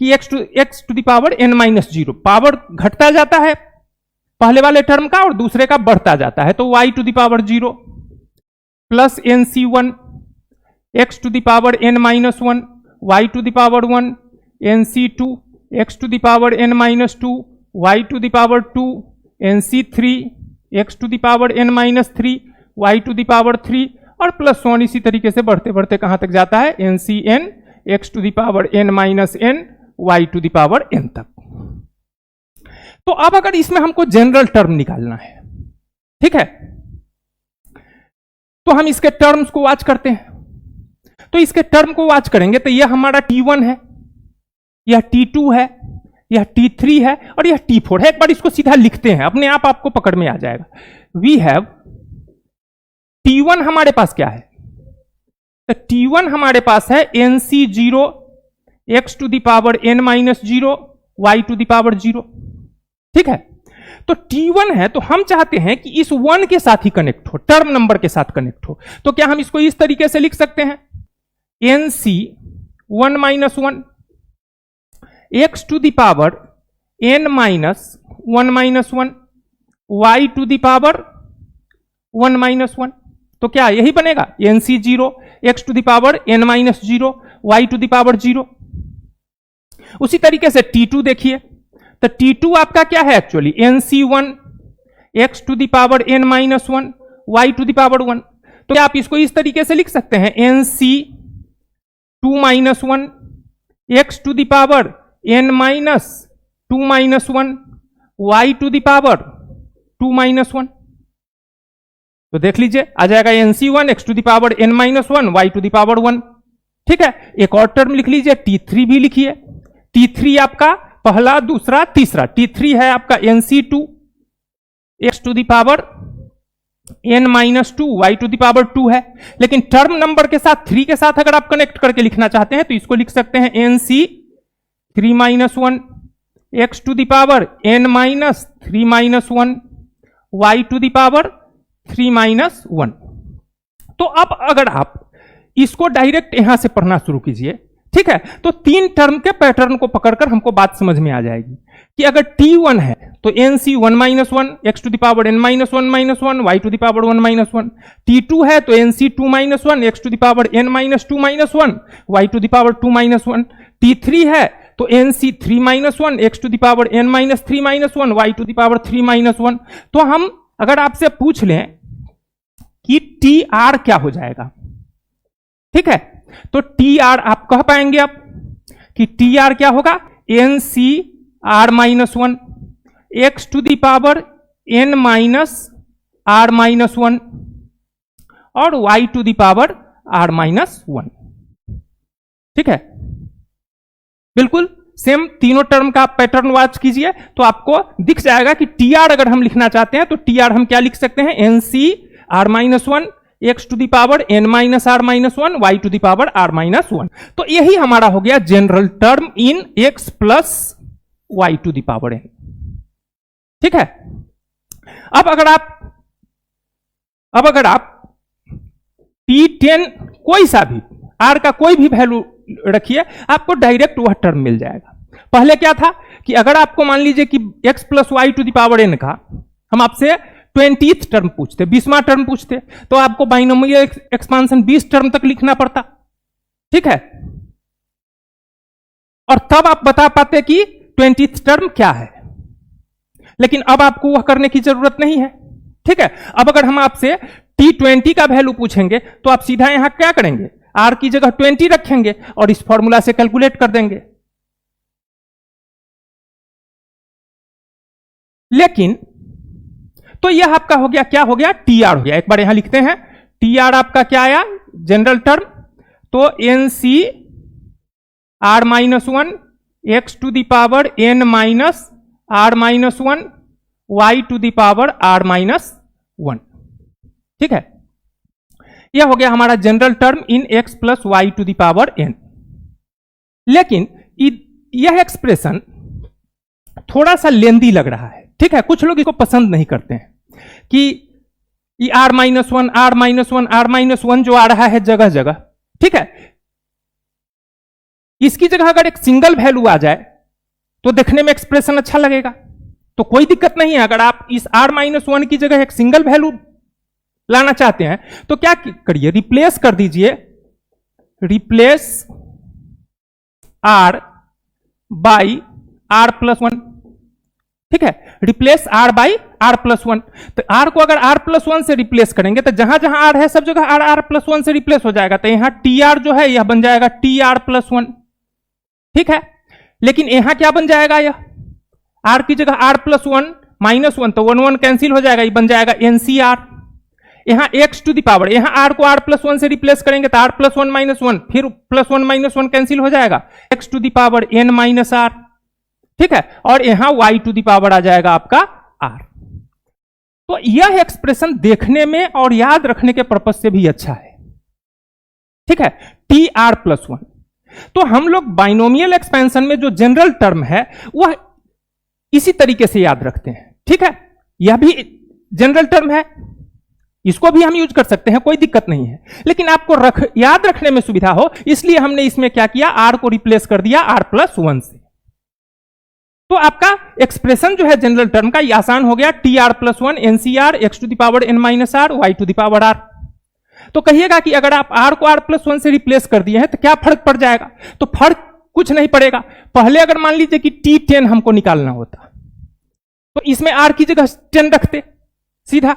Speaker 1: कि x to the power n minus zero, power घटता जाता है पहले वाले टर्म का और दूसरे का बढ़ता जाता है, तो y to the power 0 plus NC1 x to the power n minus 1, y to the power 1, NC2 x to the power n minus 2, y to the power 2, NC3 x to the power n minus 3, y to the power 3, और प्लस 1 इसी तरीके से बढ़ते बढ़ते कहां तक जाता है, NCn x to the power n minus n, y to the power n तक। तो अब अगर इसमें हमको जनरल टर्म निकालना है, ठीक है, तो हम इसके टर्म्स को वॉच करते हैं। तो इसके टर्म को वॉच करेंगे तो यह हमारा T1 है, यह T2 है, यह T3 है और यह T4 है। एक बार इसको सीधा लिखते हैं, अपने आप आपको पकड़ में आ जाएगा। वी हैव T1 हमारे पास क्या है, तो T1 हमारे पास है NC0 x to the power n minus 0, y to the power 0। ठीक है, तो T1 है, तो हम चाहते हैं कि इस 1 के साथ ही कनेक्ट हो, टर्म नंबर के साथ कनेक्ट हो। तो क्या हम इसको इस तरीके से लिख सकते हैं, NC1 minus 1 x to the power n minus 1 minus 1, y to the power 1 minus 1। तो क्या यही बनेगा, NC0 x to the power n minus 0, y to the power 0। उसी तरीके से T2 देखिए, तो T2 आपका क्या है actually, NC1 x to the power n minus 1, y to the power 1। तो क्या आप इसको इस तरीके से लिख सकते हैं, NC2 minus 1 x to the power n minus 2 minus 1, y to the power 2 minus 1। तो देख लीजिए आ जाएगा NC1 x to the power n minus 1, y to the power 1। ठीक है, एक और टर्म लिख लीजिए, T3 भी लिखिए। T3 आपका पहला, दूसरा, तीसरा। T3 है आपका NC2 x to the power n minus 2, y to the power 2 है। लेकिन टर्म नंबर के साथ 3 के साथ अगर आप कनेक्ट करके लिखना चाहते हैं तो इसको लिख सकते हैं NC3 minus 1 x to the power n minus 3 minus 1, y to the power 3 minus 1। तो अब अगर आप इसको डायरेक्ट यहां से पढ़ना शुरू कीजिए, ठीक है, तो 3 टर्म के पैटर्न को पकड़कर हमको बात समझ में आ जाएगी कि अगर T1 है तो NC1 minus 1 x to the power n minus 1 minus 1, y to the power 1 minus 1। T2 है तो NC2 minus 1 x to the power n minus 2 minus 1, y to the power 2 minus 1। T3 है तो NC3 minus 1 x to the power n minus 3 minus 1, y to the power 3 minus 1। तो हम अगर आपसे पूछ लें कि TR क्या हो जाएगा, ठीक है, तो TR आप कह पाएंगे आप कि TR क्या होगा, NCR minus 1 x to the power n minus R minus 1 और y to the power R minus 1। ठीक है, बिल्कुल सेम तीनों टर्म का पैटर्न वॉच कीजिए तो आपको दिख जाएगा कि TR अगर हम लिखना चाहते हैं तो TR हम क्या लिख सकते हैं, NCR minus 1 x to the power n minus r minus 1, y to the power r minus 1। तो यही हमारा हो गया general term in x plus y to the power n। ठीक है, अब अगर आप T10 कोई सा भी r का कोई भी वैल्यू रखिए, आपको डायरेक्ट वह टर्म मिल जाएगा। पहले क्या था कि अगर आपको मान लीजिए कि x plus Y to the power n का हम आपसे 20th टर्म पूछते, 20वां टर्म पूछते, तो आपको बाइनोमियल एक्सपांशन 20 टर्म तक लिखना पड़ता। ठीक है, और तब आप बता पाते कि 20th टर्म क्या है, लेकिन अब आपको वह करने की जरूरत नहीं है। ठीक है, अब अगर हम आपसे T20 का वैल्यू पूछेंगे तो आप सीधा यहां क्या करेंगे, R की जगह 20 रखेंगे और इस फॉर्मूला से कैलकुलेट कर देंगे। लेकिन तो यह आपका हो गया, क्या हो गया, TR हो गया। एक बार यहां लिखते हैं, TR आपका क्या आया, जनरल टर्म, तो NC R-1 x to the power n minus R-1 y to the power R-1। ठीक है, यह हो गया हमारा general term in x plus Y to the power n। लेकिन यह एक्सप्रेशन थोड़ा सा लेंदी लग रहा है। ठीक है, कुछ लोग इसको पसंद नहीं करते हैं कि ये R-1 R-1 R-1 जो आ रहा है जगह जगह। ठीक है, इसकी जगह अगर एक सिंगल वैल्यू आ जाए तो देखने में एक्सप्रेशन अच्छा लगेगा, तो कोई दिक्कत नहीं है। अगर आप इस R-1 की जगह एक सिंगल वैल्यू लाना चाहते हैं तो क्या करिए, रिप्लेस कर दीजिए, रिप्लेस R बाई R+1। ठीक है, रिप्लेस R बाई R+1। तो R को अगर R+1 से रिप्लेस करेंगे तो जहां जहां R है सब जगह R+1 से रिप्लेस हो जाएगा, तो यहां TR जो है यह बन जाएगा TR+1। ठीक है, लेकिन यहां क्या बन जाएगा, यह R की जगह R+1 -1 तो 1 1 कैंसिल हो जाएगा, ये बन जाएगा NCR। यहां x टू द पावर, यहां R को R+1 से रिप्लेस करेंगे तो R+1 -1 फिर +1 -1 कैंसिल हो जाएगा, x to the power n -r। ठीक है, और यहां y टू द पावर आ जाएगा आपका r। तो यह एक्सप्रेशन देखने में और याद रखने के पर्पज से भी अच्छा है। ठीक है, TR+1। तो हम लोग बाइनोमियल एक्सपेंशन में जो जनरल टर्म है वह इसी तरीके से याद रखते हैं। ठीक है, यह भी जनरल टर्म है, इसको भी हम यूज कर सकते हैं, कोई दिक्कत नहीं है, लेकिन आपको याद रखने में सुविधा हो इसलिए हमने इसमें क्या किया, R को रिप्लेस कर दिया R+1 से। तो आपका एक्सप्रेशन जो है जनरल टर्म का ये आसान हो गया, TR+1 NCR x to the power n -r y to the power r। तो कहिएगा कि अगर आप R को R+1 से रिप्लेस कर दिए हैं तो क्या फर्क पड़ जाएगा, तो फर्क कुछ नहीं पड़ेगा। पहले अगर मान लीजिए कि T10 हमको निकालना होता तो इसमें R की जगह 10 रखते सीधा,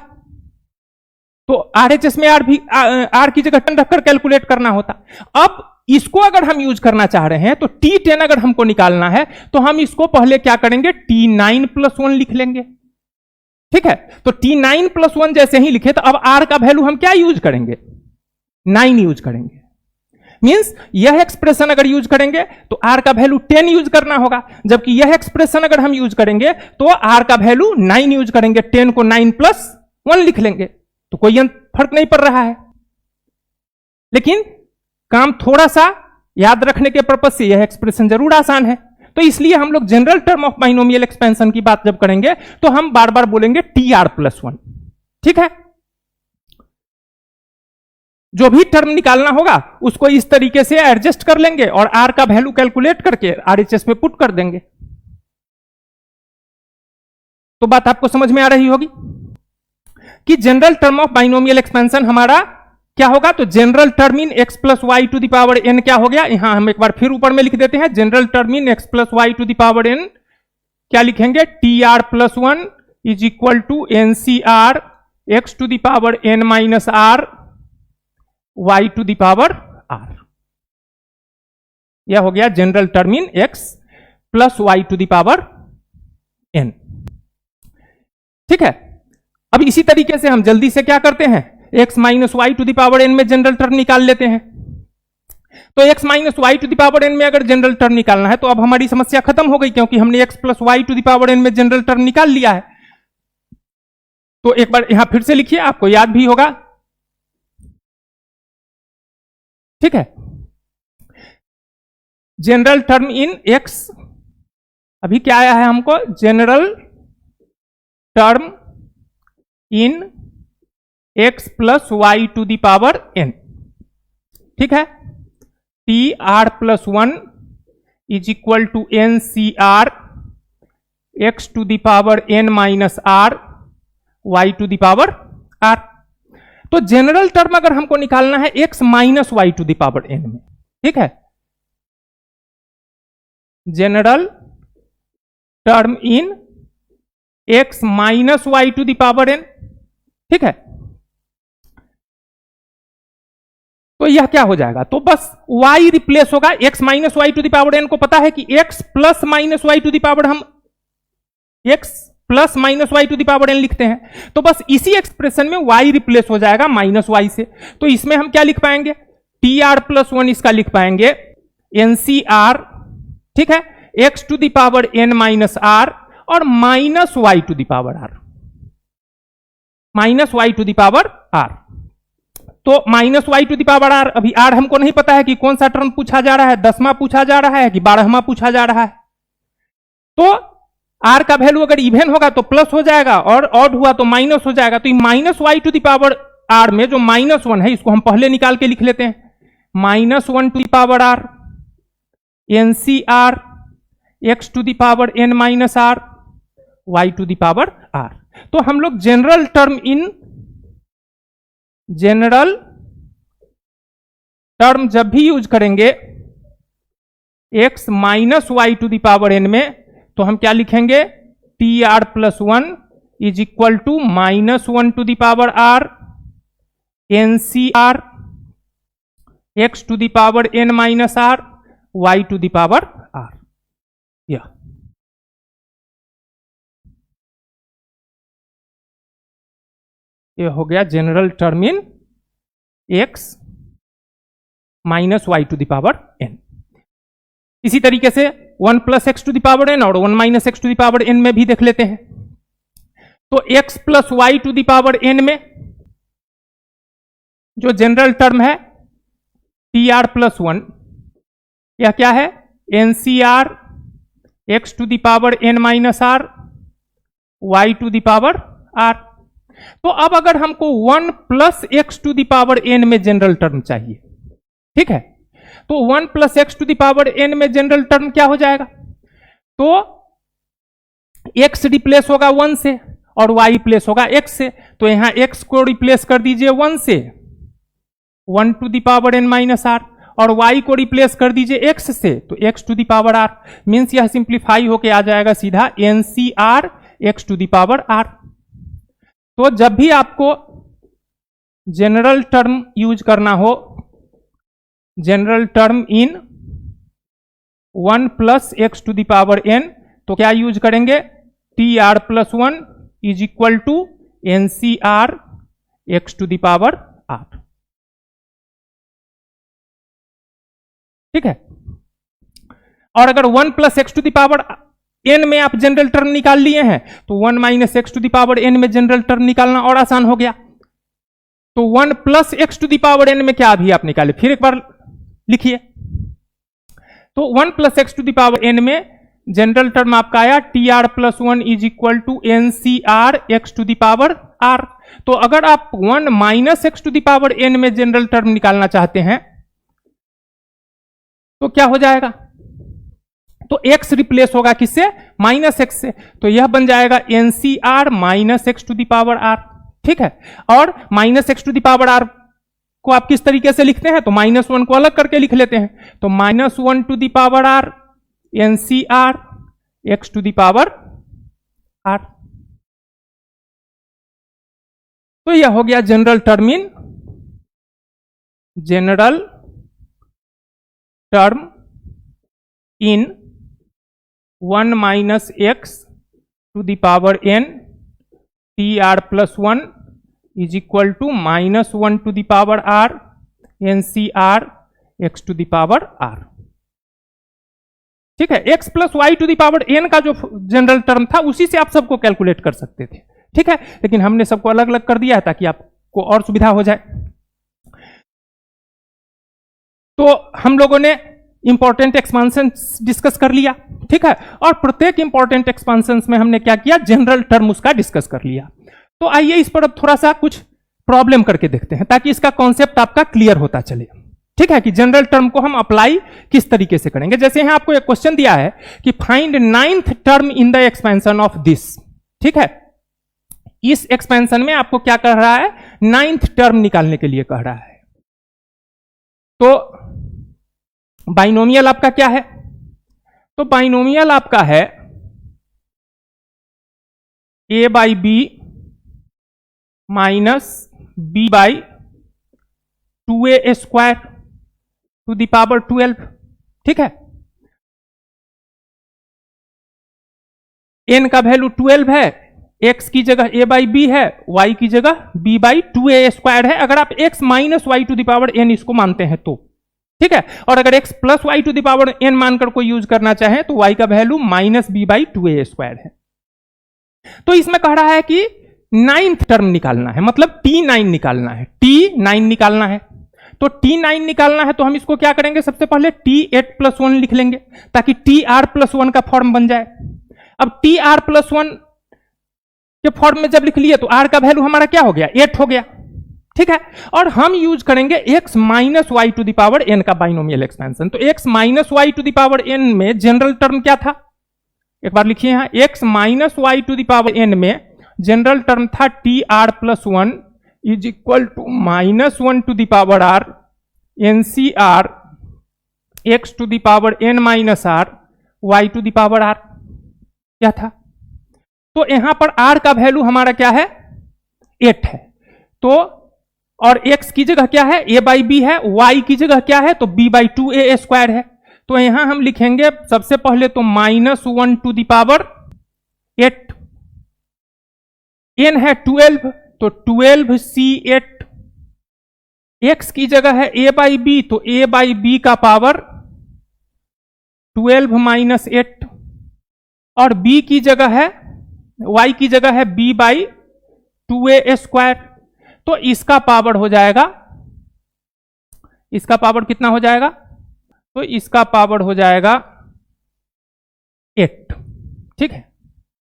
Speaker 1: तो RHS में R की जगह 10 रखकर कैलकुलेट करना होता। अब इसको अगर हम यूज करना चाह रहे हैं तो T10 अगर हमको निकालना है तो हम इसको पहले क्या करेंगे, T9+1 लिख लेंगे। ठीक है, तो T9+1 जैसे ही लिखे तो अब R का वैल्यू हम क्या यूज करेंगे, 9 यूज करेंगे। मींस यह एक्सप्रेशन अगर यूज करेंगे तो R का वैल्यू 10 यूज करना होगा, जबकि यह एक्सप्रेशन अगर हम यूज करेंगे तो R का वैल्यू 9 यूज करेंगे, 10 को 9+1 लिख लेंगे, तो कोई फर्क नहीं पड़ रहा है। लेकिन काम थोड़ा सा याद रखने के पर्पज से यह एक्सप्रेशन जरूर आसान है, तो इसलिए हम लोग general term of binomial expansion की बात जब करेंगे तो हम बार बार बोलेंगे TR+1। ठीक है, जो भी टर्म निकालना होगा उसको इस तरीके से एडजस्ट कर लेंगे और R का वैल्यू कैलकुलेट करके RHS में पुट कर देंगे। तो बात आपको समझ में आ रही होगी कि general term of binomial expansion हमारा क्या होगा, तो general term in x plus Y to the power n क्या हो गया, यहां हम एक बार फिर ऊपर में लिख देते हैं, general term in x plus Y to the power n क्या लिखेंगे, TR+1 is equal to NCR x to the power n minus r y to the power r। यह हो गया general term in x plus Y to the power n। ठीक है, अब इसी तरीके से हम जल्दी से क्या करते हैं, x minus Y to the power n में जनरल टर्म निकाल लेते हैं। तो x minus Y to the power n में अगर जनरल टर्म निकालना है तो अब हमारी समस्या खत्म हो गई, क्योंकि हमने x plus Y to the power n में जनरल टर्म निकाल लिया है। तो एक बार यहां फिर से लिखिए, आपको याद भी होगा। ठीक है, जनरल टर्म इन x, अभी क्या आया है हमको, general term in x plus Y to the power n। ठीक है, TR+1 is equal to NCR x to the power n minus r y to the power r। तो जनरल टर्म अगर हमको निकालना है x minus Y to the power n में, ठीक है, general term in x minus Y to the power n। ठीक है, तो यह क्या हो जाएगा, तो बस y रिप्लेस होगा, x minus Y to the power n को पता है कि x plus minus Y to the power, हम x plus minus Y to the power n लिखते हैं, तो बस इसी एक्सप्रेशन में y रिप्लेस हो जाएगा माइनस वाई से। तो इसमें हम क्या लिख पाएंगे, टी आर प्लस वन, इसका लिख पाएंगे NCR, ठीक है, x to the power n minus r और minus Y to the power r, minus Y to the power r. तो minus Y to the power r, अभी आर हमको नहीं पता है कि कौन सा टर्म पूछा जा रहा है, 10वां पूछा जा रहा है कि 12वां पूछा जा रहा है। तो आर का वैल्यू अगर इवन होगा तो प्लस हो जाएगा और ऑड हुआ तो माइनस हो जाएगा। तो minus Y to the power r में जो माइनस वन है, इसको हम पहले निकाल के लिख लेते हैं, minus one to the power r NCR x to the power n minus r y to the power r। तो हम लोग जनरल टर्म जब भी यूज करेंगे x minus Y to the power n में, तो हम क्या लिखेंगे, T are plus one is equal to minus one to the power r NCR x to the power n minus r y to the power r। ये हो गया general term in x minus Y to the power n। इसी तरीके से 1 plus x to the power n और 1 minus x to the power n में भी देख लेते हैं। तो x plus Y to the power n में जो जनरल टर्म है टी आर प्लस वन, यह क्या है, NCR x to the power n minus r y to the power r। तो अब अगर हमको 1 plus x to the power n में जनरल टर्म चाहिए, ठीक है, तो 1 plus x to the power n में जनरल टर्म क्या हो जाएगा, तो x रिप्लेस होगा 1 से और y रिप्लेस होगा x से। तो यहां x को रिप्लेस कर दीजिए 1 से, 1 to the power n minus r, और y को रिप्लेस कर दीजिए x से, तो x to the power r। Means यह सिंप्लीफाई होके आ जाएगा सीधा NCR x to the power r। तो जब भी आपको जनरल टर्म यूज करना हो, general term in 1 plus x to the power n, तो क्या यूज करेंगे, t are plus one is equal to NCR x to the power r, ठीक है। और अगर 1 plus x to the power n में आप जनरल टर्म निकाल लिए हैं, तो 1 minus x to the power n में जनरल टर्म निकालना और आसान हो गया। तो 1 plus x to the power n में क्या अभी आप निकाले, फिर एक बार लिखिए। तो 1 plus x to the power n में जनरल टर्म आपका आया t are plus one is equal to NCR x to the power r। तो अगर आप 1 minus x to the power n में जनरल टर्म निकालना चाहते हैं, तो क्या हो जाएगा, तो x रिप्लेस होगा किससे, माइनस एक्स से। तो यह बन जाएगा NCR minus x to the power r, ठीक है। और minus x to the power r को आप किस तरीके से लिखते हैं, तो माइनस वन को अलग करके लिख लेते हैं। तो minus one to the power r NCR x to the power r। तो यह हो गया general term in in 1 minus x to the power n t are plus one is equal to minus one to the power r NCR x to the power r, ठीक है। x plus Y to the power n का जो जनरल टर्म था उसी से आप सबको कैलकुलेट कर सकते थे, ठीक है, लेकिन हमने सबको अलग अलग कर दिया है ताकि आपको और सुविधा हो जाए। तो हम लोगों ने इंपॉर्टेंट एक्सपांशन डिस्कस कर लिया, ठीक है, और प्रत्येक इंपॉर्टेंट एक्सपांशन में हमने क्या किया, जनरल टर्म उसका डिस्कस कर लिया। तो आइए इस पर अब थोड़ा सा कुछ प्रॉब्लम करके देखते हैं ताकि इसका कॉन्सेप्ट आपका क्लियर होता चले, ठीक है, कि जनरल टर्म को हम अप्लाई किस तरीके से करेंगे। जैसे यहां आपको एक क्वेश्चन दिया है कि find 9th term in the expansion of this, ठीक है। इस एक्सपेंशन में आपको क्या कह रहा है, 9th टर्म निकालने के लिए कह रहा है। तो बाइनोमियल आपका क्या है, तो बाइनोमियल आपका है a by b minus b by 2a square to the power 12, ठीक है। n का वैल्यू 12 है, x की जगह a बाई बी है, y की जगह b बाई 2a स्क्वायर है, अगर आप x minus Y to the power n इसको मानते हैं तो, ठीक है। और अगर x plus Y to the power n मानकर कोई यूज करना चाहे तो y का value minus b by 2a square है। तो इसमें कह रहा है कि 9th टर्म निकालना है, मतलब T9 निकालना है, T9 निकालना है। तो T9 निकालना है तो हम इसको क्या करेंगे, सबसे पहले T8 प्लस 1 लिख लेंगे ताकि TR प्लस 1 का फॉर्म बन जाए। अब TR प्लस 1 के फॉर्म में जब लिख लिए तो R का वैल्यू हमारा क्या हो गया, 8 हो गया, ठीक है। और हम यूज करेंगे x minus Y to the power n का बाइनोमियल एक्सपेंशन। तो x minus Y to the power n में जनरल टर्म क्या था, एक बार लिखिए यहां, x minus Y to the power n में जनरल टर्म था TR plus 1 is equal to minus 1 to the power r NCR x to the power n minus r y to the power r, क्या था। तो यहां पर r का वैल्यू हमारा क्या है, 8 है। तो और x की जगह क्या है, a बाई बी है, y की जगह क्या है तो b बाई 2a स्क्वायर है। तो यहां हम लिखेंगे सबसे पहले तो minus 1 to the power 8, n है 12 तो 12c8, x की जगह है a बाई बी तो a बाई बी का पावर 12 माइनस 8, और b की जगह है, y की जगह है b बाई 2a स्क्वायर। तो इसका पावर हो जाएगा, इसका पावर कितना हो जाएगा, तो इसका पावर हो जाएगा 8, ठीक है।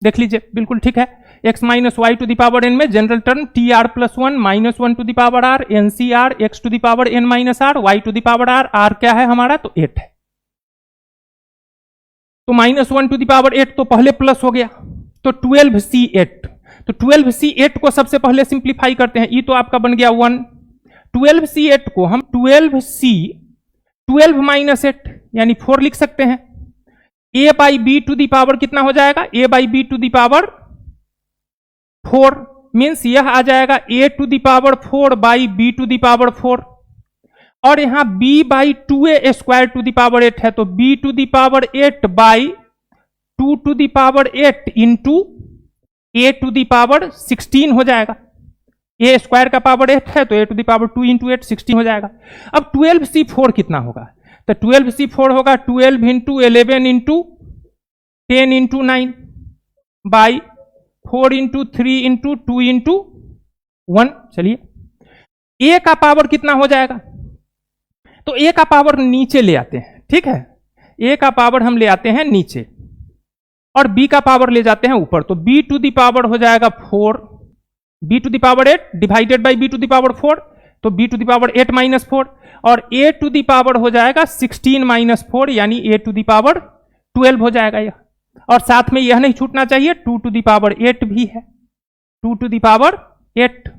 Speaker 1: देख लीजिए बिल्कुल ठीक है। x minus Y to the power n में general term TR plus 1 minus 1 to the power r NCR x to the power n minus r y to the power r क्या है हमारा, तो 8 है। तो माइनस 1 टू द पावर 8 तो पहले प्लस हो गया, तो 12c8, तो 12c8 को सबसे पहले सिंप्लीफाई करते हैं, ये तो आपका बन गया 1, 12c8 को हम 12 माइनस 8 यानी 4 लिख सकते हैं। a by b to the power कितना हो जाएगा, a by b to the power 4 means यह आ जाएगा a to the power 4 by b to the power 4, और यहां b by 2a square to the power 8 है तो b to the power 8 by 2 to the power 8 into a to the power 16 हो जाएगा। a स्क्वायर का पावर 8 है तो a to the power 2 into 8 16 हो जाएगा। अब 12c4 कितना होगा, तो 12c4 होगा 12 into 11 into 10 into 9 by 4 into 3 into 2 into 1। चलिए a का पावर कितना हो जाएगा, तो a का पावर नीचे ले आते हैं, ठीक है। a का पावर हम ले आते हैं नीचे और b का पावर ले जाते हैं ऊपर, तो b टू द पावर हो जाएगा 4, b to the power 8 divided by b to the power 4, तो b to the power 8 minus 4, और a टू द पावर हो जाएगा 16 माइनस 4 यानी a टू द पावर 12 हो जाएगा यह। और साथ में यह नहीं छूटना चाहिए 2 टू द पावर 8 भी है, 2 to the power 8,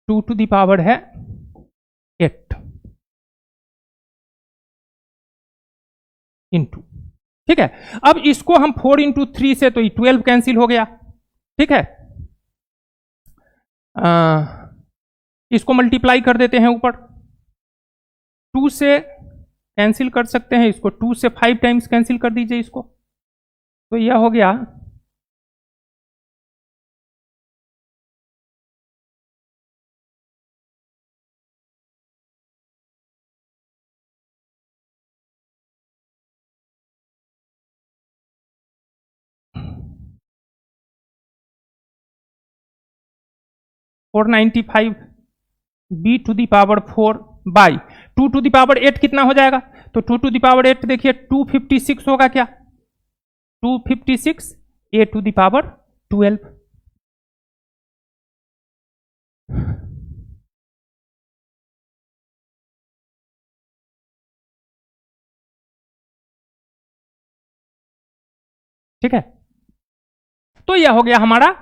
Speaker 1: 2 to the power है 8 इंटू, ठीक है। अब इसको हम 4 इंटू 3 से तो 12 कैंसिल हो गया, ठीक है। इसको मल्टीप्लाई कर देते हैं ऊपर, 2 से कैंसिल कर सकते हैं इसको, 2 से 5 टाइम्स कैंसिल कर दीजिए इसको, तो यह हो गया 495 b to the power 4 by 2 to the power 8 कितना हो जाएगा, तो 2 टू द पावर 8 देखिए 256 होगा क्या, 256 a टू द पावर 12, ठीक है। तो यह हो गया हमारा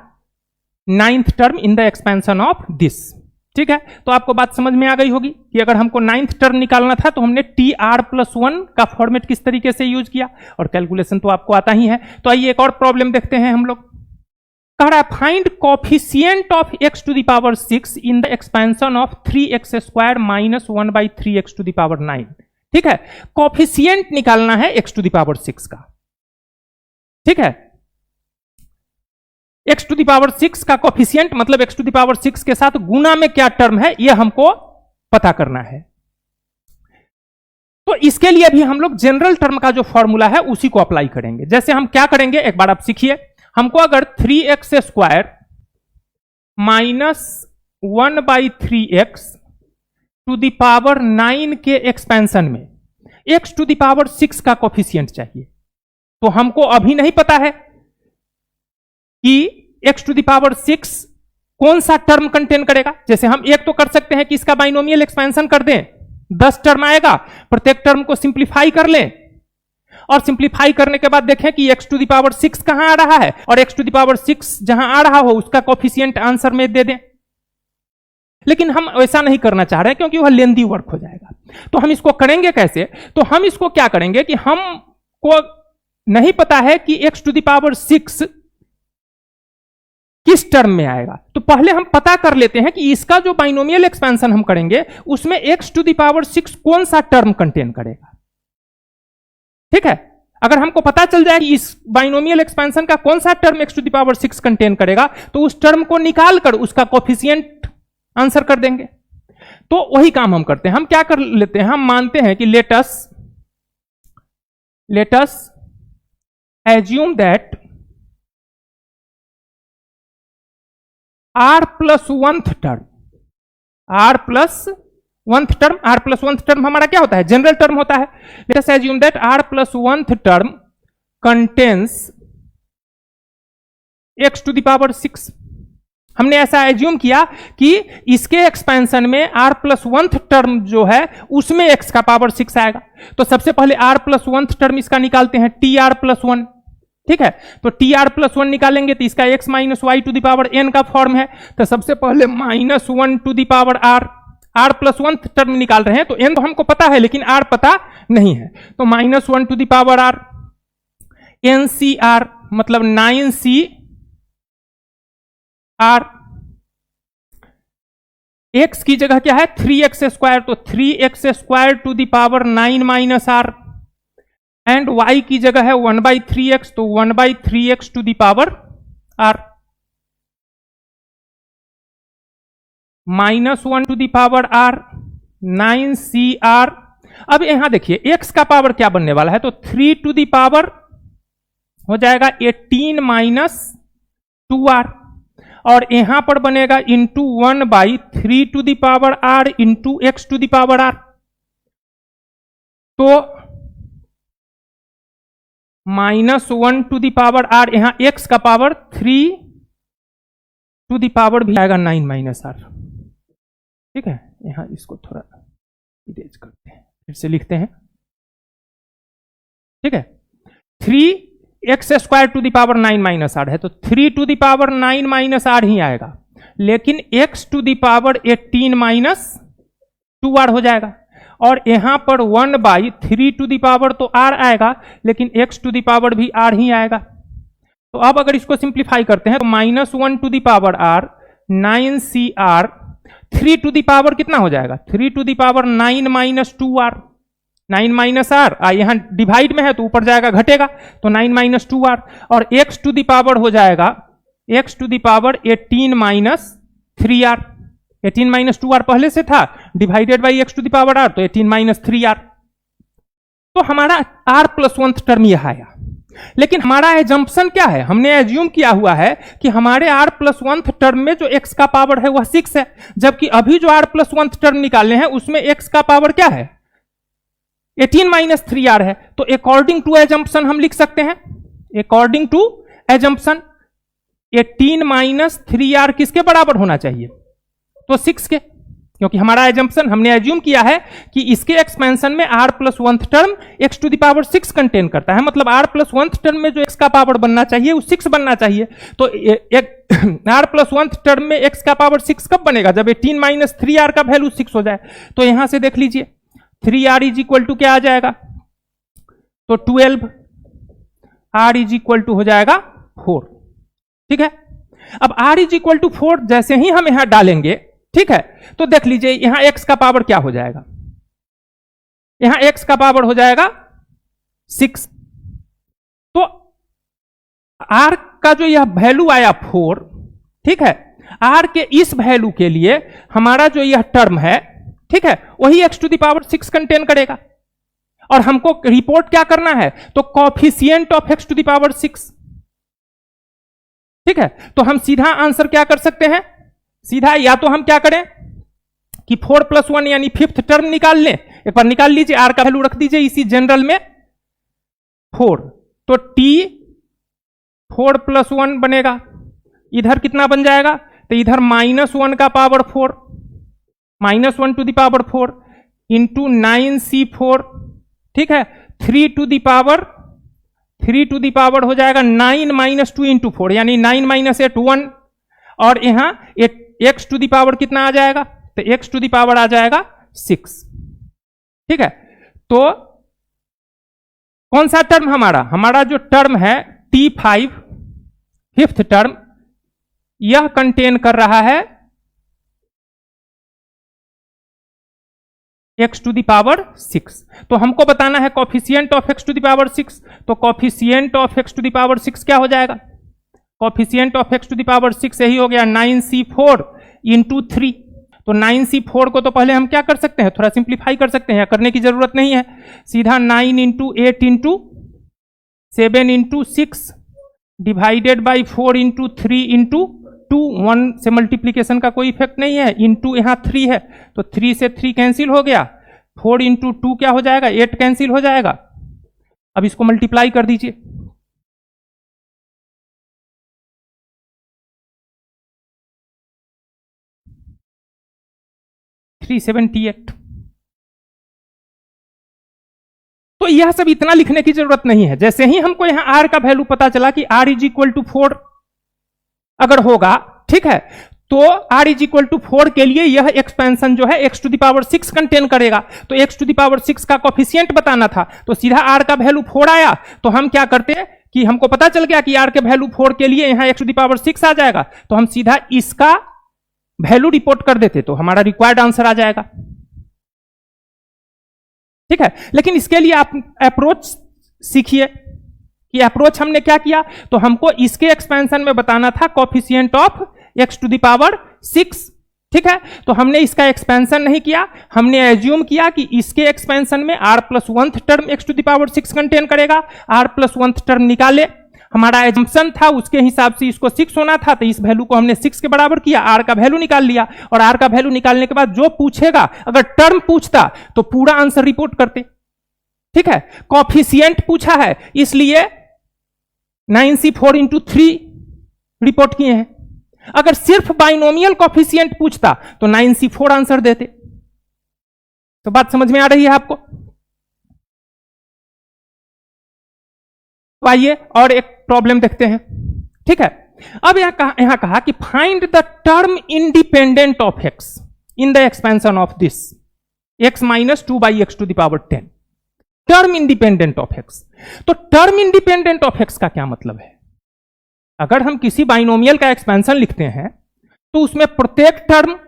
Speaker 1: 9th term in the expansion of this, ठीक है। तो आपको बात समझ में आ गई होगी कि अगर हमको 9th टर्म निकालना था तो हमने TR प्लस 1 का फॉर्मेट किस तरीके से यूज किया, और कैलकुलेशन तो आपको आता ही है। तो आइए एक और प्रॉब्लम देखते हैं हम लोग। कह रहा है find coefficient of x to the power 6 in the expansion of 3x square minus 1/3x to the power 9। ठीक है, कोफिशिएंट निकालना है x टू द पावर 6 का। ठीक है, x टू द पावर 6 का कोफिशिएंट मतलब x टू द पावर 6 के साथ गुना में क्या टर्म है यह हमको पता करना है। तो इसके लिए भी हम लोग जनरल टर्म का जो फॉर्मूला है उसी को अप्लाई करेंगे। जैसे हम क्या करेंगे एक बार आप सीखिए। हमको अगर 3x square minus 1/3x to the power 9 के एक्सपेंशन में x टू द पावर 6 का कोफिशिएंट चाहिए, तो हमको अभी नहीं पता है कि x टू द पावर 6 कौन सा टर्म कंटेन करेगा। जैसे हम एक तो कर सकते हैं कि इसका बाइनोमियल एक्सपेंशन कर दें, 10 टर्म आएगा, प्रत्येक टर्म को सिंप्लीफाई कर लें और सिंप्लीफाई करने के बाद देखें कि x टू द पावर 6 कहां आ रहा है और x टू द पावर 6 जहां आ रहा हो उसका कोफिशिएंट आंसर में दे दें। लेकिन हम ऐसा नहीं करना चाह रहे हैं क्योंकि वह लेंदी वर्क हो जाएगा। तो हम इसको करेंगे कैसे? तो हम इसको क्या करेंगे कि हमको नहीं पता है कि x टू द पावर 6 किस टर्म में आएगा, तो पहले हम पता कर लेते हैं कि इसका जो बाइनोमियल एक्सपेंशन हम करेंगे उसमें x टू द पावर 6 कौन सा टर्म कंटेन करेगा। ठीक है, अगर हमको पता चल जाए कि इस बाइनोमियल एक्सपेंशन का कौन सा term x to the power 6 contain करेगा तो उस टर्म को निकाल कर उसका कोफिशिएंट आंसर कर देंगे। तो वही काम हम करते हैं। हम क्या कर लेते हैं, हम मानते हैं कि let us assume that r plus 1th term हमारा क्या होता है? जनरल टर्म होता है। Let us assume that r plus 1th term contains x to the power 6। हमने ऐसा एज्यूम किया कि इसके एक्सपेंशन में r प्लस 1th टर्म जो है उसमें x का पावर 6 आएगा। तो सबसे पहले r प्लस 1th टर्म इसका निकालते हैं, tr प्लस 1। ठीक है, तो tr प्लस 1 निकालेंगे तो इसका x minus Y to the power n का फॉर्म है। तो सबसे पहले minus 1 to the power r plus 1 term निकाल रहे हैं, तो n तो हमको पता है लेकिन r पता नहीं है। तो minus 1 to the power r ncr मतलब 9cr, x की जगह क्या है 3x स्क्वायर, तो 3x square to the power 9 minus r, and y की जगह है 1/3x, तो 1/3x to the power r, minus 1 to the power r 9cr। अब यहां देखिए x का पावर क्या बनने वाला है, तो 3 टू द पावर हो जाएगा 18 माइनस 2r, और यहां पर बनेगा into 1/3 to the power r into x to the power r। तो minus 1 to the power r, यहां x का पावर 3 टू द पावर भी आएगा 9 माइनस r। ठीक है, यहां इसको थोड़ा इरेज करते हैं, फिर से लिखते हैं। ठीक है, 3x square to the power 9 minus r है, तो 3 to the power 9 minus r ही आएगा, लेकिन x to the power 18 minus 2r हो जाएगा, और यहां पर 1/3 टू द पावर तो r आएगा लेकिन x टू द पावर भी r ही आएगा। तो अब अगर इसको सिंप्लीफाई करते हैं तो minus 1 to the power r 9cr, 3 to the power कितना हो जाएगा 3 to the power 9 minus 2r, 9 minus r यहां डिवाइड में है तो ऊपर जाएगा घटेगा, तो 9 माइनस 2r, और x टू द पावर हो जाएगा x to the power 18 minus 3r, 18 minus 2r पहले से था, divided by x to the power r, तो 18 माइनस 3r। तो हमारा r प्लस 1th टर्म यह आया, लेकिन हमारा एजम्पशन क्या है, हमने एज्यूम किया हुआ है कि हमारे r प्लस 1th टर्म में जो x का पावर है वह 6 है, जबकि अभी जो r प्लस 1th टर्म निकाले हैं उसमें x का पावर क्या है 18 माइनस 3r है। तो अकॉर्डिंग टू एजम्पशन हम लिख सकते हैं, according to assumption 18 minus 3r किसके बराबर होना चाहिए, तो 6 के, क्योंकि हमारा एजम्पशन हमने एज्यूम किया है कि इसके एक्सपेंशन में r plus 1th term x to the power 6 contain करता है, मतलब r प्लस 1th टर्म में जो x का पावर बनना चाहिए वो 6 बनना चाहिए। तो r प्लस 1th टर्म में x का पावर 6 कब बनेगा, जब 18 माइनस 3r का वैल्यू 6 हो जाए। तो यहां से देख लीजिए 3r इज इक्वल टू क्या आ जाएगा, तो 12, r इज इक्वल टू हो जाएगा 4। ठीक है, अब r इज इक्वल टू 4 जैसे ही हम यहां डालेंगे, ठीक है, तो देख लीजिए यहां x का पावर क्या हो जाएगा, यहां x का पावर हो जाएगा 6। तो r का जो यह वैल्यू आया 4, ठीक है, r के इस वैल्यू के लिए हमारा जो यह टर्म है, ठीक है, वही x to the power 6 contain करेगा। और हमको रिपोर्ट क्या करना है, तो coefficient of x to the power 6, ठीक है। तो हम सीधा आंसर क्या कर सकते हैं, सीधा या तो हम क्या करें कि 4 + 1 यानी 5th टर्म निकाल लें। एक बार निकाल लीजिए, r का वैल्यू रख दीजिए इसी जनरल में 4, तो t 4 + 1 बनेगा, इधर कितना बन जाएगा, तो इधर -1 का power 4, -1 to the power 4 into 9c4, ठीक है, 3 टू द पावर हो जाएगा 9 - 2 इंटू 4 यानी 9 - 8 1, और यहां x टू द पावर कितना आ जाएगा, तो x टू द पावर आ जाएगा 6, ठीक है। तो कौन सा टर्म हमारा जो टर्म है t5 5th टर्म, यह कंटेन कर रहा है x टू द पावर 6। तो हमको बताना है coefficient of x to the power 6, तो coefficient of x to the power 6 क्या हो जाएगा, coefficient of x to the power 6 यही हो गया 9c4 इंटू 3। तो 9c4 को तो पहले हम क्या कर सकते हैं, थोड़ा सिंप्लीफाई कर सकते हैं, करने की जरूरत नहीं है, सीधा 9 into 8 into 7 into 6 divided by 4 into 3 into 2, 1 से मल्टीप्लीकेशन का कोई इफेक्ट नहीं है, इंटू यहां 3 है, तो 3 से 3 कैंसिल हो गया, 4 इंटू 2 क्या हो जाएगा, 8 कैंसिल हो जाएगा। अब इसको मल्टीप्लाई कर दीजिए, 378। तो यह सब इतना लिखने की जरूरत नहीं है। जैसे ही हमको यहां r का वैल्यू पता चला कि r इज इक्वल टू 4 अगर होगा, ठीक है, तो r इज इक्वल टू 4 के लिए यह एक्सपेंशन जो है x to the power 6 contain करेगा, तो x टू द पावर 6 का कोफिशिएंट बताना था, तो सीधा r का वैल्यू 4 आया। तो हम क्या करते हैं कि हमको पता चल गया कि r के वैल्यू 4 के लिए यहां x टू द पावर 6 आ जाएगा, तो हम सीधा इसका वैल्यू रिपोर्ट कर देते, तो हमारा रिक्वायर्ड आंसर आ जाएगा, ठीक है। लेकिन इसके लिए आप अप्रोच सीखिए कि अप्रोच हमने क्या किया, तो हमको इसके एक्सपेंशन में बताना था coefficient of x to the power 6, ठीक है। तो हमने इसका एक्सपेंशन नहीं किया, हमने एज्यूम किया कि इसके एक्सपेंशन में r + 1th term x to the power 6 contain करेगा, r + 1th टर्म निकाले, हमारा एजम्पशन था उसके हिसाब से इसको 6 होना था, तो इस वैल्यू को हमने 6 के बराबर किया, r का वैल्यू निकाल लिया, और r का वैल्यू निकालने के बाद जो पूछेगा, अगर टर्म पूछता तो पूरा आंसर रिपोर्ट करते, ठीक है। कोफिशिएंट पूछा है इसलिए 9c4 इंटू 3 रिपोर्ट किए हैं, अगर सिर्फ बाइनोमियल कोफिशिएंट पूछता तो 9c4 आंसर देते। तो बात समझ में आ रही है आपको? तो आइए और एक प्रॉब्लम देखते हैं, ठीक है। अब यहां कहा कि find the term independent of x in the expansion of this x - 2/x to the power 10, term independent of x। तो टर्म इंडिपेंडेंट ऑफ x का क्या मतलब है? अगर हम किसी बाइनोमियल का एक्सपेंशन लिखते हैं तो उसमें प्रत्येक टर्म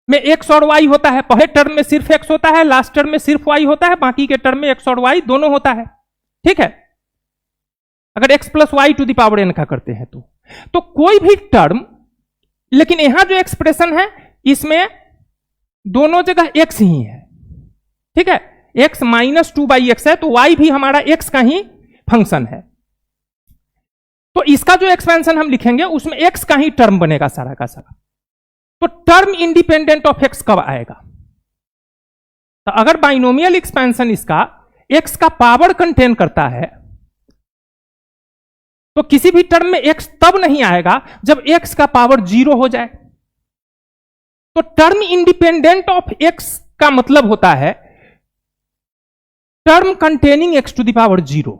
Speaker 1: में x और y होता है, पहले टर्म में सिर्फ x होता है, लास्ट टर्म में सिर्फ y होता है, बाकी के टर्म में x और y दोनों होता है, ठीक है। अगर x + y to the power n का करते हैं तो कोई भी टर्म, लेकिन यहां जो एक्सप्रेशन है इसमें दोनों जगह x ही है, ठीक है, x - 2/x है, तो y भी हमारा x का ही फंक्शन है। तो इसका जो एक्सपेंशन हम लिखेंगे उसमें x का ही टर्म बनेगा सारा का सारा। तो टर्म इंडिपेंडेंट ऑफ x कब आएगा? तो अगर बाइनोमियल एक्सपेंशन इसका x का पावर कंटेन करता है तो किसी भी टर्म में x तब नहीं आएगा जब x का पावर 0 हो जाए। तो टर्म इंडिपेंडेंट ऑफ x का मतलब होता है term containing x to the power 0।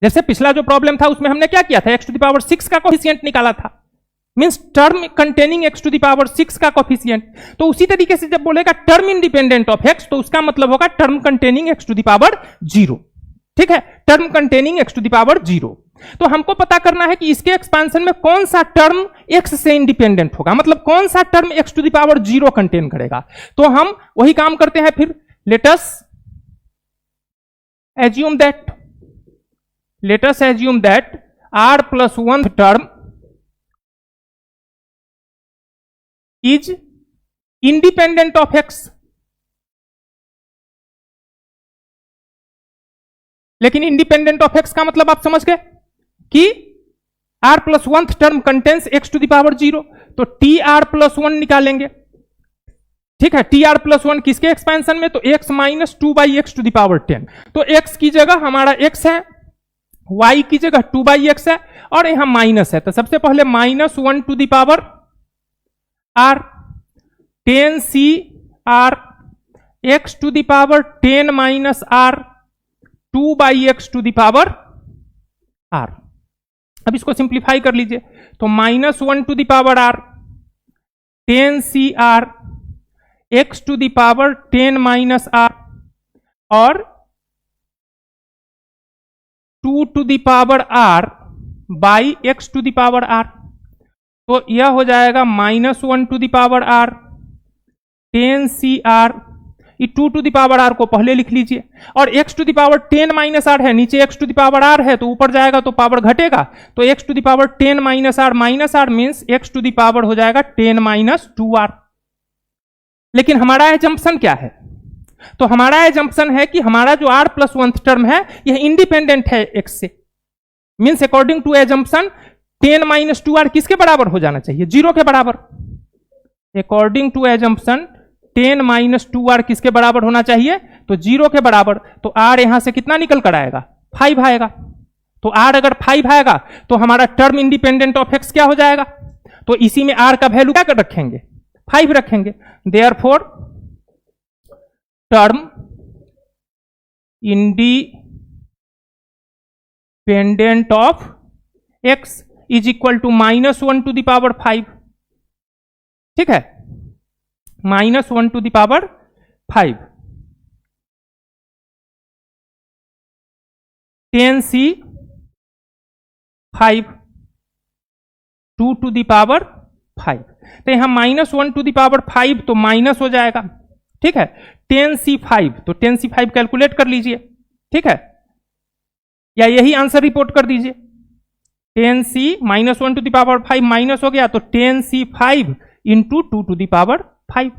Speaker 1: जैसे पिछला जो प्रॉब्लम था उसमें हमने क्या किया था, x टू द पावर 6 का कोफिशिएंट निकाला था, means term containing x to the power 6 का कोफिशिएंट। तो उसी तरीके से जब बोलेगा टर्म इंडिपेंडेंट ऑफ x तो उसका मतलब होगा term containing x to the power 0। ठीक है, term containing x to the power 0। तो हमको पता करना है कि इसके एक्सपेंशन में कौन सा टर्म x से इंडिपेंडेंट होगा, मतलब कौन सा term x to the power 0 contain करेगा। तो हम वही काम करते हैं फिर, let us assume that r plus 1 term is independent of x। लेकिन इंडिपेंडेंट ऑफ x का मतलब आप समझ गए कि r plus 1 term contains x to the power 0, तो tr प्लस 1 निकालेंगे। ठीक है, tr प्लस 1 किसके एक्सपेंशन में, तो x minus 2 by x to the power 10। तो x की जगह हमारा x है, y की जगह 2 बाई एक्स है, और यहां माइनस है, तो सबसे पहले minus 1 to the power r 10 c r x to the power 10 minus r 2 by x to the power r। अब इसको सिंप्लीफाई कर लीजिए, तो minus 1 to the power r 10 c r x to the power 10 minus r और 2 to the power r by x to the power r। तो यह हो जाएगा minus 1 to the power r 10 c r, ये 2 टू द पावर r को पहले लिख लीजिए, और x to the power 10 minus r है, नीचे x to the power r है, तो ऊपर जाएगा तो पावर घटेगा, तो x to the power 10 minus r means x to the power हो जाएगा 10 माइनस 2r। लेकिन हमारा एजम्पशन क्या है, तो हमारा एजम्पशन है कि हमारा जो r प्लस 1 टर्म है यह इंडिपेंडेंट है x से, means according to assumption 10 minus 2r किसके बराबर हो जाना चाहिए, 0 के बराबर। According to assumption 10 minus 2r किसके बराबर होना चाहिए, तो 0 के बराबर। तो r यहां से कितना निकल कर आएगा, 5 आएगा। तो r अगर 5 आएगा तो हमारा टर्म इंडिपेंडेंट ऑफ x क्या हो जाएगा, तो इसी में r का वैल्यू क्या कर रखेंगे, 5 रखेंगे। Therefore term independent of x is equal to minus 1 to the power 5। ठीक है, minus 1 to the power 5 10 c 5 2 to the power 5। तो यहां माइनस 1 टू द पावर 5 तो माइनस हो जाएगा। ठीक है, 10 c 5, तो 10 c 5 कैलकुलेट कर लीजिए। ठीक है, या यही आंसर रिपोर्ट कर दीजिए, 10 c minus 1 to the power 5 minus हो गया, तो 10 c 5 into 2 to the power 5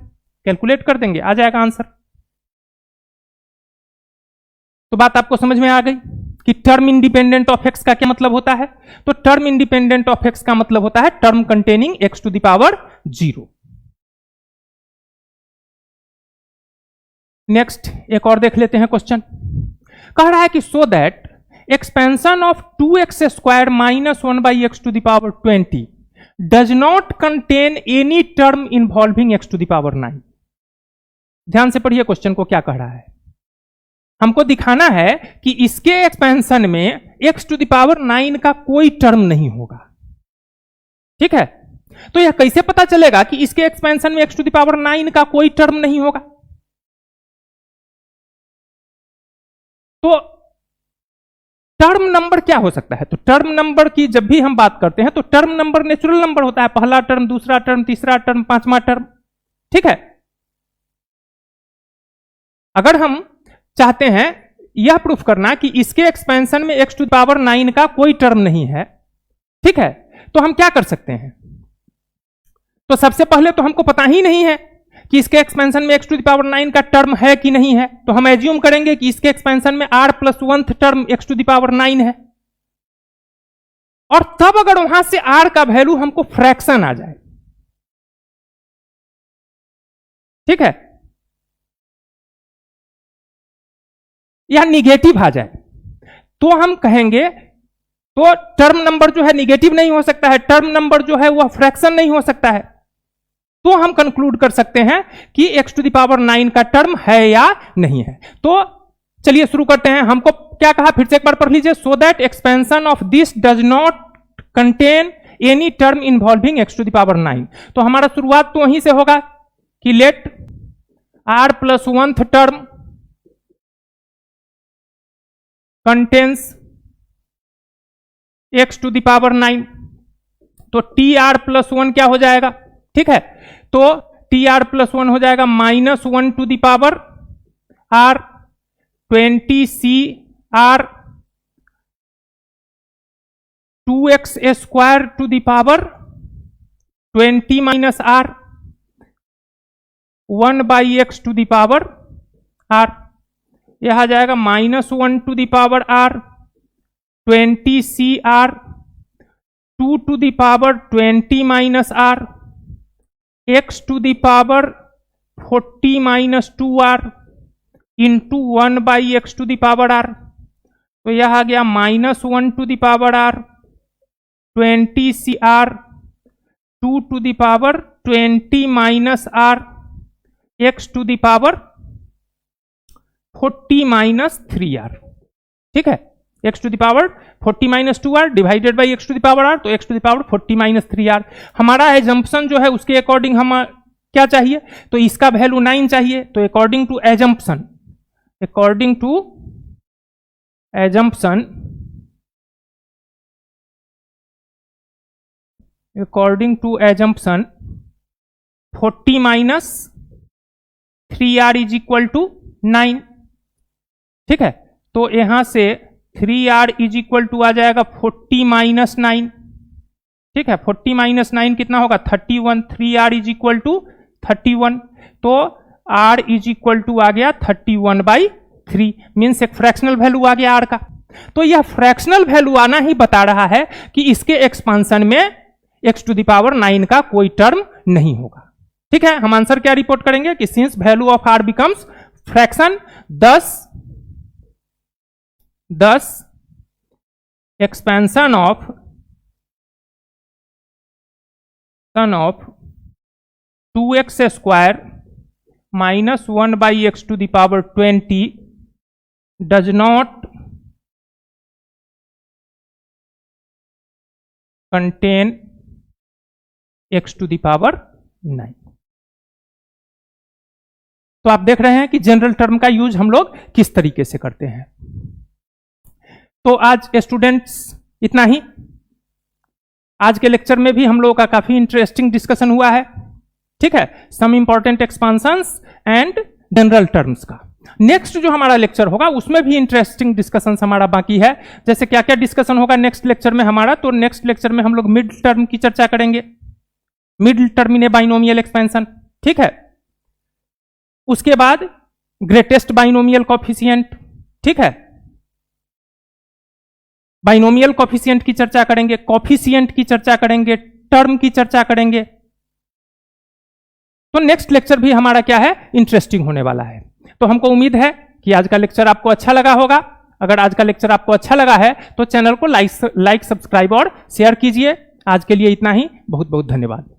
Speaker 1: calculate कर देंगे, आ जाएगा आंसर। तो बात आपको समझ में आ गई कि टर्म इंडिपेंडेंट ऑफ एक्स का क्या मतलब होता है। तो टर्म इंडिपेंडेंट ऑफ एक्स का मतलब होता है term containing x to the power 0। Next एक और देख लेते हैं क्वेश्चन। कह रहा है कि so that expansion of 2x square minus 1 by x to the power 20 does not contain any term involving x to the power 9। ध्यान से पढ़िए क्वेश्चन को, क्या कह रहा है। हमको दिखाना है कि इसके एक्सपेंशन में x टू द पावर 9 का कोई टर्म नहीं होगा। ठीक है, तो यह कैसे पता चलेगा कि इसके एक्सपेंशन में x टू द पावर 9 का कोई टर्म नहीं होगा। तो टर्म नंबर क्या हो सकता है, तो टर्म नंबर की जब भी हम बात करते हैं तो टर्म नंबर नेचुरल नंबर होता है, पहला टर्म, दूसरा टर्म, तीसरा टर्म, पांचवा टर्म। ठीक है, अगर हम चाहते हैं यह प्रूफ करना कि इसके एक्सपेंशन में x टू द पावर 9 का कोई टर्म नहीं है, ठीक है, तो हम क्या कर सकते हैं। तो सबसे पहले तो हमको पता ही नहीं है कि इसके एक्सपेंशन में x टू द पावर 9 का टर्म है कि नहीं है, तो हम एज्यूम करेंगे कि इसके एक्सपेंशन में r plus 1 term x to the power 9 है। और तब अगर वहां से r का वैल्यू हमको फ्रैक्शन आ जाए, ठीक है, या निगेटिव आ जाए, तो हम कहेंगे तो टर्म नंबर जो है निगेटिव नहीं हो सकता है, टर्म नंबर जो है वह फ्रैक्शन नहीं हो सकता है। तो हम कंक्लूड कर सकते हैं कि x टू द पावर 9 का टर्म है या नहीं है। तो चलिए शुरू करते हैं। हमको क्या कहा, फिर से एक बार पढ़ लीजिए। So that expansion of this does not contain any term involving x to the power 9। तो हमारा शुरुआत तो वहीं से होगा कि let r plus 1 term contains x to the power 9, तो TR+1 क्या हो जाएगा, ठीक है, तो TR+1 हो जाएगा -1 to the power R, 20CR 2x² to the power 20 minus R 1/x to the power R, यह आ जाएगा -1 to the power R 20CR 2 to the power 20 minus R x to the power 40 minus 2R into 1/x to the power R, तो यह आ गया -1 to the power R 20CR 2 to the power 20 minus R x to the power 40 minus 3R, ठीक है, x to the power 40 minus 2R divided by x to the power R, तो x to the power 40 minus 3R। हमारा एजम्पशन जो है उसके अकॉर्डिंग हम क्या चाहिए, तो इसका वैल्यू 9 चाहिए, तो according to assumption, according to assumption, according to assumption 40 minus 3R is equal to 9, ठीक है, तो यहां से 3R इज इक्वल टू आ जाएगा 40 माइनस 9, ठीक है, 40 माइनस 9 कितना होगा 31, 3R इज इक्वल टू 31, तो R इज इक्वल टू आ गया 31/3, मीन्स एक फ्रैक्शनल वैल्यू आ गया R का। तो यह फ्रैक्शनल वैल्यू आना ही बता रहा है कि इसके एक्सपांशन में x टू द पावर 9 का कोई टर्म नहीं होगा, ठीक है। हम आंसर क्या रिपोर्ट करेंगे कि since value of R becomes fraction 10 expansion of 2x² minus 1/x to the power 20 does not contain x to the power 9। तो आप देख रहे हैं कि जनरल टर्म का यूज हम लोग किस तरीके से करते हैं। तो आज स्टूडेंट्स इतना ही। आज के लेक्चर में भी हम लोगों का काफी इंटरेस्टिंग डिस्कशन हुआ है, ठीक है, some important expansions and general terms का। नेक्स्ट जो हमारा लेक्चर होगा उसमें भी इंटरेस्टिंग डिस्कशन हमारा बाकी है। जैसे क्या क्या डिस्कशन होगा नेक्स्ट लेक्चर में हमारा, तो नेक्स्ट लेक्चर में हम लोग मिड टर्म की चर्चा करेंगे, mid term in binomial expansion, ठीक है। उसके बाद ग्रेटेस्ट बाइनोमियल कॉफिशिएंट, ठीक है, बाइनोमियल कॉफिशिएंट की चर्चा करेंगे, कॉफिशिएंट की चर्चा करेंगे, टर्म की चर्चा करेंगे। तो नेक्स्ट लेक्चर भी हमारा क्या है, इंटरेस्टिंग होने वाला है। तो हमको उम्मीद है कि आज का लेक्चर आपको अच्छा लगा होगा। अगर आज का लेक्चर आपको अच्छा लगा है तो चैनल को लाइक, सब्सक्राइब और शेयर कीजिए। आज के लिए इतना ही, बहुत बहुत धन्यवाद।